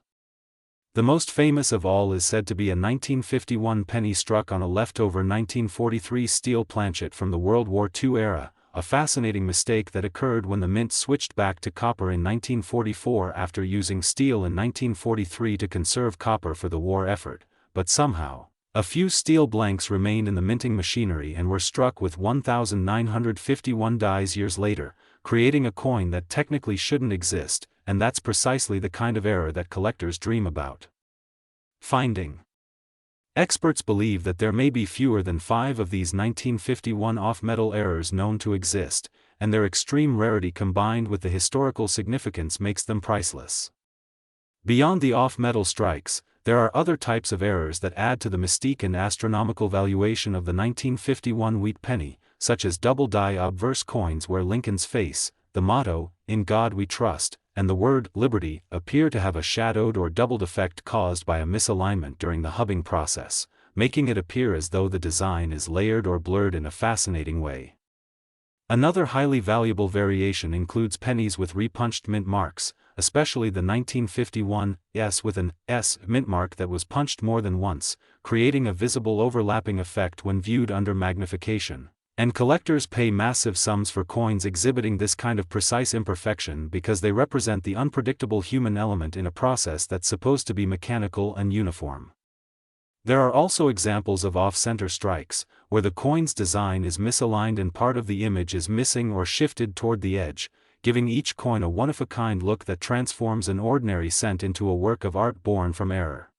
The most famous of all is said to be a 1951 penny struck on a leftover 1943 steel planchet from the World War II era, a fascinating mistake that occurred when the mint switched back to copper in 1944 after using steel in 1943 to conserve copper for the war effort, but somehow, a few steel blanks remained in the minting machinery and were struck with 1,951 dies years later, creating a coin that technically shouldn't exist, and that's precisely the kind of error that collectors dream about finding. Experts believe that there may be fewer than 5 of these 1951 off-metal errors known to exist, and their extreme rarity combined with the historical significance makes them priceless. Beyond the off-metal strikes, there are other types of errors that add to the mystique and astronomical valuation of the 1951 wheat penny, such as double-die obverse coins where Lincoln's face, the motto, "In God We Trust," and the word "liberty" appear to have a shadowed or doubled effect caused by a misalignment during the hubbing process, making it appear as though the design is layered or blurred in a fascinating way. Another highly valuable variation includes pennies with repunched mint marks, especially the 1951 S with an S mint mark that was punched more than once, creating a visible overlapping effect when viewed under magnification. And collectors pay massive sums for coins exhibiting this kind of precise imperfection because they represent the unpredictable human element in a process that's supposed to be mechanical and uniform. There are also examples of off-center strikes, where the coin's design is misaligned and part of the image is missing or shifted toward the edge, giving each coin a one-of-a-kind look that transforms an ordinary cent into a work of art born from error.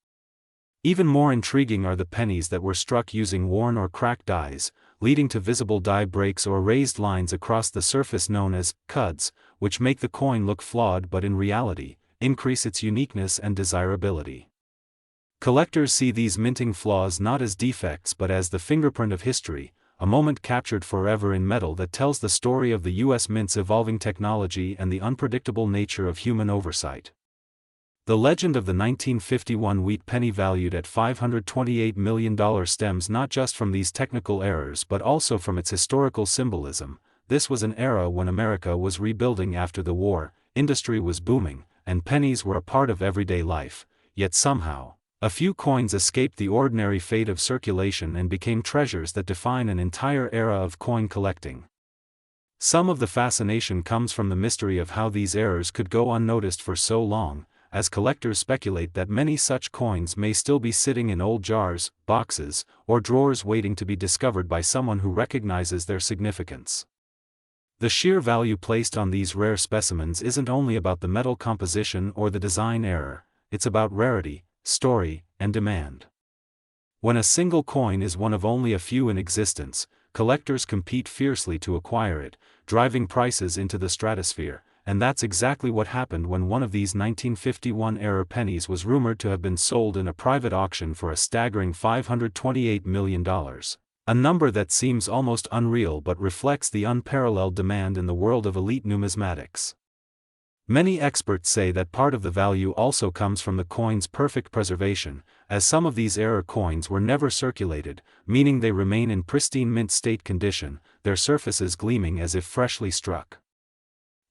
Even more intriguing are the pennies that were struck using worn or cracked dies, leading to visible die breaks or raised lines across the surface known as cuds, which make the coin look flawed but in reality, increase its uniqueness and desirability. Collectors see these minting flaws not as defects but as the fingerprint of history, a moment captured forever in metal that tells the story of the U.S. Mint's evolving technology and the unpredictable nature of human oversight. The legend of the 1951 wheat penny valued at $528 million stems not just from these technical errors but also from its historical symbolism. This was an era when America was rebuilding after the war, industry was booming, and pennies were a part of everyday life, yet somehow, a few coins escaped the ordinary fate of circulation and became treasures that define an entire era of coin collecting. Some of the fascination comes from the mystery of how these errors could go unnoticed for so long, as collectors speculate that many such coins may still be sitting in old jars, boxes, or drawers waiting to be discovered by someone who recognizes their significance. The sheer value placed on these rare specimens isn't only about the metal composition or the design error, it's about rarity, story, and demand. When a single coin is one of only a few in existence, collectors compete fiercely to acquire it, driving prices into the stratosphere. And that's exactly what happened when one of these 1951 era pennies was rumored to have been sold in a private auction for a staggering $528 million, a number that seems almost unreal but reflects the unparalleled demand in the world of elite numismatics. Many experts say that part of the value also comes from the coin's perfect preservation, as some of these error coins were never circulated, meaning they remain in pristine mint state condition, their surfaces gleaming as if freshly struck.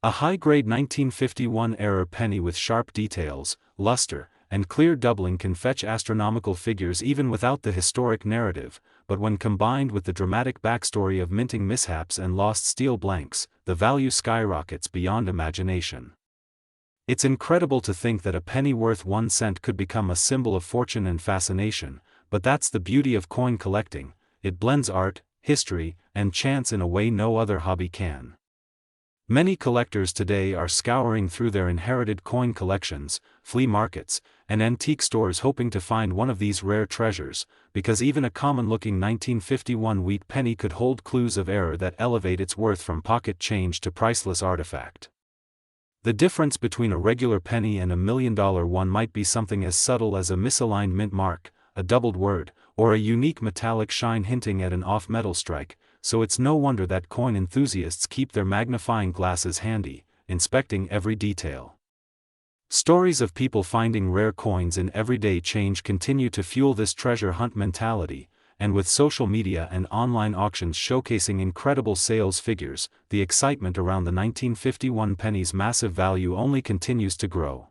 A high-grade 1951 error penny with sharp details, luster, and clear doubling can fetch astronomical figures even without the historic narrative, but when combined with the dramatic backstory of minting mishaps and lost steel blanks, the value skyrockets beyond imagination. It's incredible to think that a penny worth 1 cent could become a symbol of fortune and fascination, but that's the beauty of coin collecting. It blends art, history, and chance in a way no other hobby can. Many collectors today are scouring through their inherited coin collections, flea markets, and antique stores hoping to find one of these rare treasures, because even a common-looking 1951 wheat penny could hold clues of error that elevate its worth from pocket change to priceless artifact. The difference between a regular penny and $1 million one might be something as subtle as a misaligned mint mark, a doubled word, or a unique metallic shine hinting at an off-metal strike, so it's no wonder that coin enthusiasts keep their magnifying glasses handy, inspecting every detail. Stories of people finding rare coins in everyday change continue to fuel this treasure hunt mentality, and with social media and online auctions showcasing incredible sales figures, the excitement around the 1951 penny's massive value only continues to grow.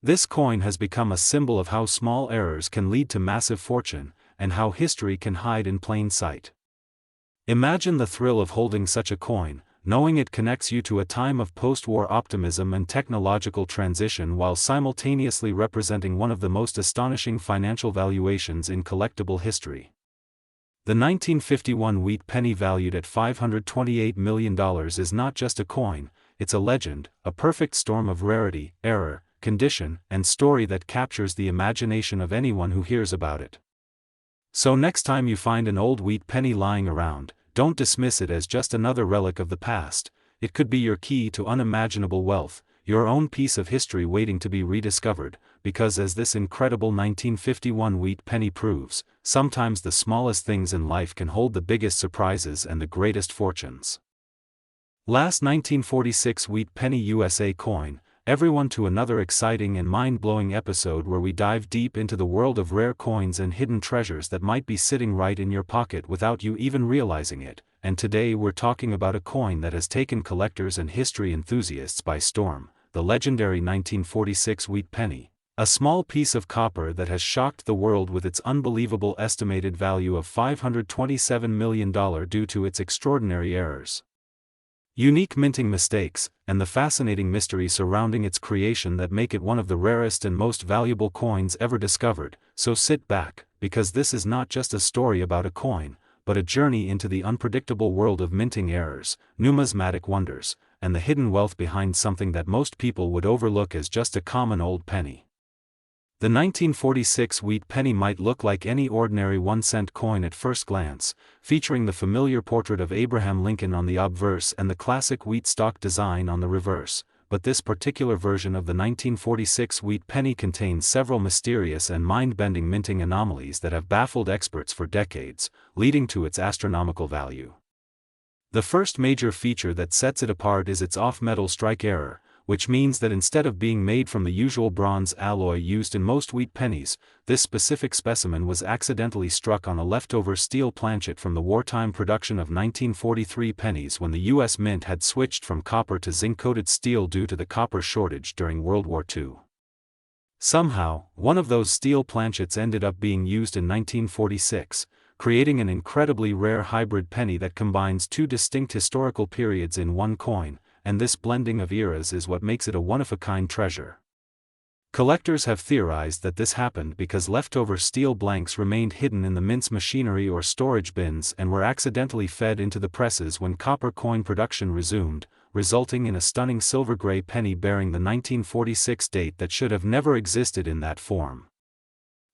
This coin has become a symbol of how small errors can lead to massive fortune, and how history can hide in plain sight. Imagine the thrill of holding such a coin, knowing it connects you to a time of post-war optimism and technological transition while simultaneously representing one of the most astonishing financial valuations in collectible history. The 1951 wheat penny valued at $528 million is not just a coin, it's a legend, a perfect storm of rarity, error, condition, and story that captures the imagination of anyone who hears about it. So next time you find an old wheat penny lying around, don't dismiss it as just another relic of the past. It could be your key to unimaginable wealth, your own piece of history waiting to be rediscovered, because as this incredible 1951 wheat penny proves, sometimes the smallest things in life can hold the biggest surprises and the greatest fortunes. Last 1946 wheat penny USA coin, everyone to another exciting and mind-blowing episode where we dive deep into the world of rare coins and hidden treasures that might be sitting right in your pocket without you even realizing it, and today we're talking about a coin that has taken collectors and history enthusiasts by storm, the legendary 1946 wheat penny, a small piece of copper that has shocked the world with its unbelievable estimated value of $527 million due to its extraordinary errors, unique minting mistakes, and the fascinating mystery surrounding its creation that make it one of the rarest and most valuable coins ever discovered. So sit back, because this is not just a story about a coin, but a journey into the unpredictable world of minting errors, numismatic wonders, and the hidden wealth behind something that most people would overlook as just a common old penny. The 1946 wheat penny might look like any ordinary 1-cent coin at first glance, featuring the familiar portrait of Abraham Lincoln on the obverse and the classic wheat stalk design on the reverse, but this particular version of the 1946 wheat penny contains several mysterious and mind-bending minting anomalies that have baffled experts for decades, leading to its astronomical value. The first major feature that sets it apart is its off-metal strike error, which means that instead of being made from the usual bronze alloy used in most wheat pennies, this specific specimen was accidentally struck on a leftover steel planchet from the wartime production of 1943 pennies when the U.S. Mint had switched from copper to zinc-coated steel due to the copper shortage during World War II. Somehow, one of those steel planchets ended up being used in 1946, creating an incredibly rare hybrid penny that combines two distinct historical periods in one coin, and this blending of eras is what makes it a one-of-a-kind treasure. Collectors have theorized that this happened because leftover steel blanks remained hidden in the mint's machinery or storage bins and were accidentally fed into the presses when copper coin production resumed, resulting in a stunning silver-gray penny bearing the 1946 date that should have never existed in that form.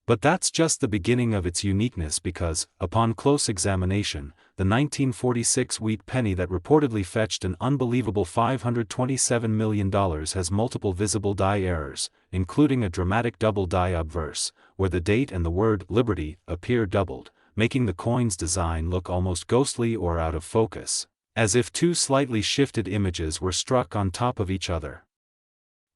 But that's just the beginning of its uniqueness because, upon close examination, the 1946 wheat penny that reportedly fetched an unbelievable $527 million has multiple visible die errors, including a dramatic double die obverse, where the date and the word "Liberty" appear doubled, making the coin's design look almost ghostly or out of focus, as if two slightly shifted images were struck on top of each other.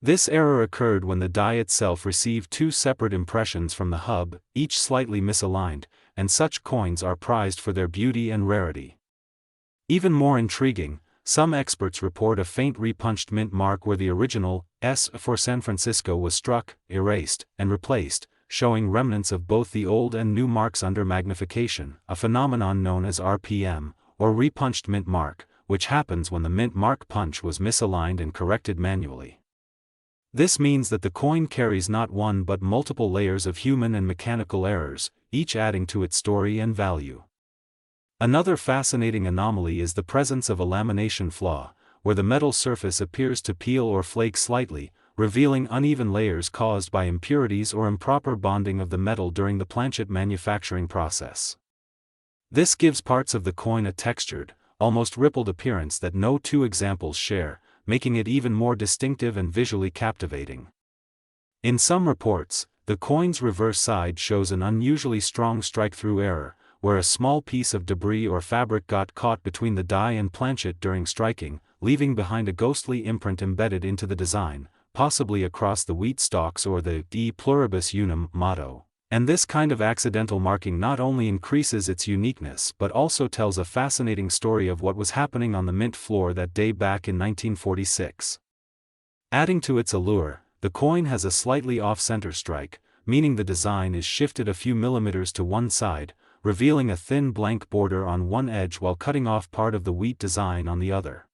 This error occurred when the die itself received two separate impressions from the hub, each slightly misaligned, and such coins are prized for their beauty and rarity. Even more intriguing, some experts report a faint repunched mint mark where the original S for San Francisco was struck, erased, and replaced, showing remnants of both the old and new marks under magnification, a phenomenon known as RPM, or repunched mint mark, which happens when the mint mark punch was misaligned and corrected manually. This means that the coin carries not one but multiple layers of human and mechanical errors, each adding to its story and value. Another fascinating anomaly is the presence of a lamination flaw, where the metal surface appears to peel or flake slightly, revealing uneven layers caused by impurities or improper bonding of the metal during the planchet manufacturing process. This gives parts of the coin a textured, almost rippled appearance that no two examples share, making it even more distinctive and visually captivating. In some reports, the coin's reverse side shows an unusually strong strike-through error, where a small piece of debris or fabric got caught between the die and planchet during striking, leaving behind a ghostly imprint embedded into the design, possibly across the wheat stalks or the De Pluribus Unum motto. And this kind of accidental marking not only increases its uniqueness but also tells a fascinating story of what was happening on the mint floor that day back in 1946. Adding to its allure, the coin has a slightly off-center strike, meaning the design is shifted a few millimeters to one side, revealing a thin blank border on one edge while cutting off part of the wheat design on the other.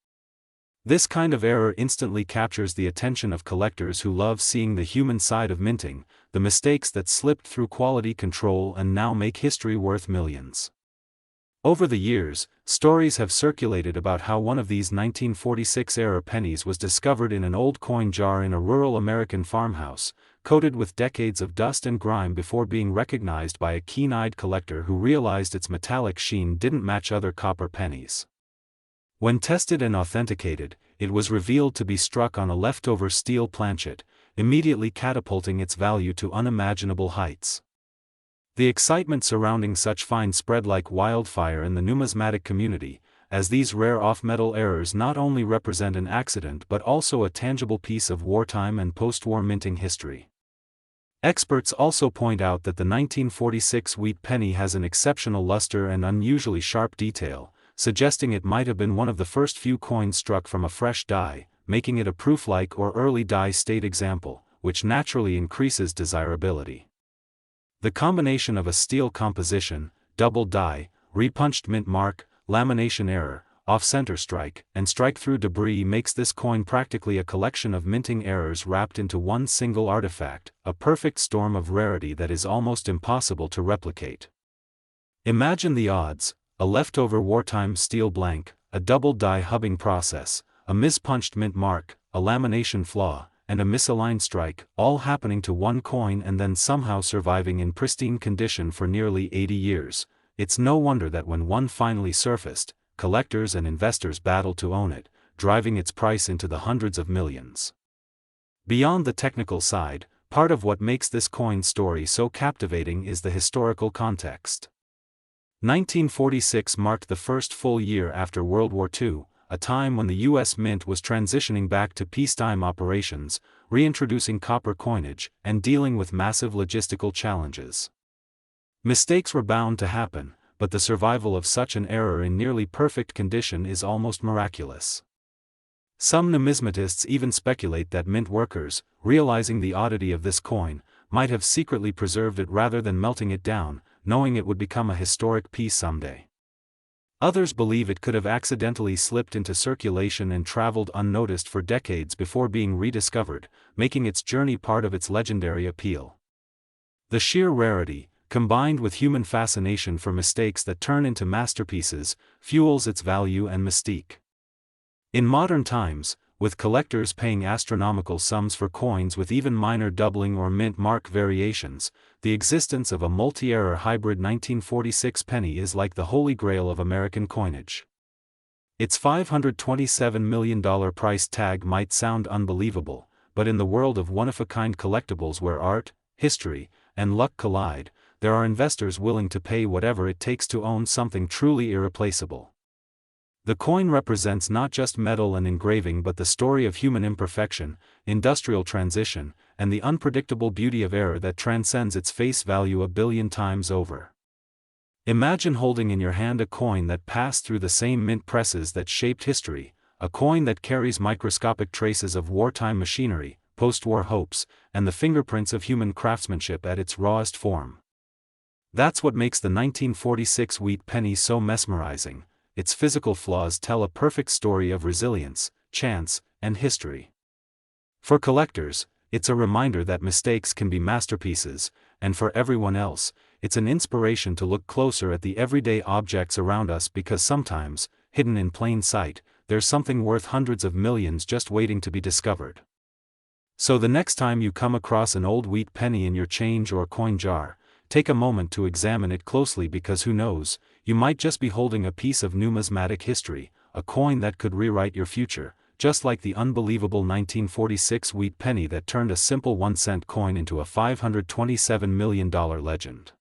This kind of error instantly captures the attention of collectors who love seeing the human side of minting, the mistakes that slipped through quality control and now make history worth millions. Over the years, stories have circulated about how one of these 1946-era pennies was discovered in an old coin jar in a rural American farmhouse, coated with decades of dust and grime before being recognized by a keen-eyed collector who realized its metallic sheen didn't match other copper pennies. When tested and authenticated, it was revealed to be struck on a leftover steel planchet, immediately catapulting its value to unimaginable heights. The excitement surrounding such finds spread like wildfire in the numismatic community, as these rare off-metal errors not only represent an accident but also a tangible piece of wartime and post-war minting history. Experts also point out that the 1946 wheat penny has an exceptional luster and unusually sharp detail, suggesting it might have been one of the first few coins struck from a fresh die, making it a proof-like or early die-state example, which naturally increases desirability. The combination of a steel composition, double die, repunched mint mark, lamination error, off-center strike, and strike-through debris makes this coin practically a collection of minting errors wrapped into one single artifact, a perfect storm of rarity that is almost impossible to replicate. Imagine the odds: a leftover wartime steel blank, a double die hubbing process, a mispunched mint mark, a lamination flaw, and a misaligned strike, all happening to one coin and then somehow surviving in pristine condition for nearly 80 years. It's no wonder that when one finally surfaced, collectors and investors battled to own it, driving its price into the hundreds of millions. Beyond the technical side, part of what makes this coin story so captivating is the historical context. 1946 marked the first full year after World War II, a time when the U.S. Mint was transitioning back to peacetime operations, reintroducing copper coinage, and dealing with massive logistical challenges. Mistakes were bound to happen, but the survival of such an error in nearly perfect condition is almost miraculous. Some numismatists even speculate that mint workers, realizing the oddity of this coin, might have secretly preserved it rather than melting it down, knowing it would become a historic piece someday. Others believe it could have accidentally slipped into circulation and traveled unnoticed for decades before being rediscovered, making its journey part of its legendary appeal. The sheer rarity, combined with human fascination for mistakes that turn into masterpieces, fuels its value and mystique. In modern times, with collectors paying astronomical sums for coins with even minor doubling or mint mark variations, the existence of a multi-era hybrid 1946 penny is like the holy grail of American coinage. Its $527 million price tag might sound unbelievable, but in the world of one-of-a-kind collectibles where art, history, and luck collide, there are investors willing to pay whatever it takes to own something truly irreplaceable. The coin represents not just metal and engraving but the story of human imperfection, industrial transition, and the unpredictable beauty of error that transcends its face value a billion times over. Imagine holding in your hand a coin that passed through the same mint presses that shaped history, a coin that carries microscopic traces of wartime machinery, post-war hopes, and the fingerprints of human craftsmanship at its rawest form. That's what makes the 1946 Wheat Penny so mesmerizing. Its physical flaws tell a perfect story of resilience, chance, and history. For collectors, it's a reminder that mistakes can be masterpieces, and for everyone else, it's an inspiration to look closer at the everyday objects around us because sometimes, hidden in plain sight, there's something worth hundreds of millions just waiting to be discovered. So the next time you come across an old wheat penny in your change or coin jar, take a moment to examine it closely because who knows, you might just be holding a piece of numismatic history, a coin that could rewrite your future, just like the unbelievable 1946 wheat penny that turned a simple 1-cent coin into a $527 million legend.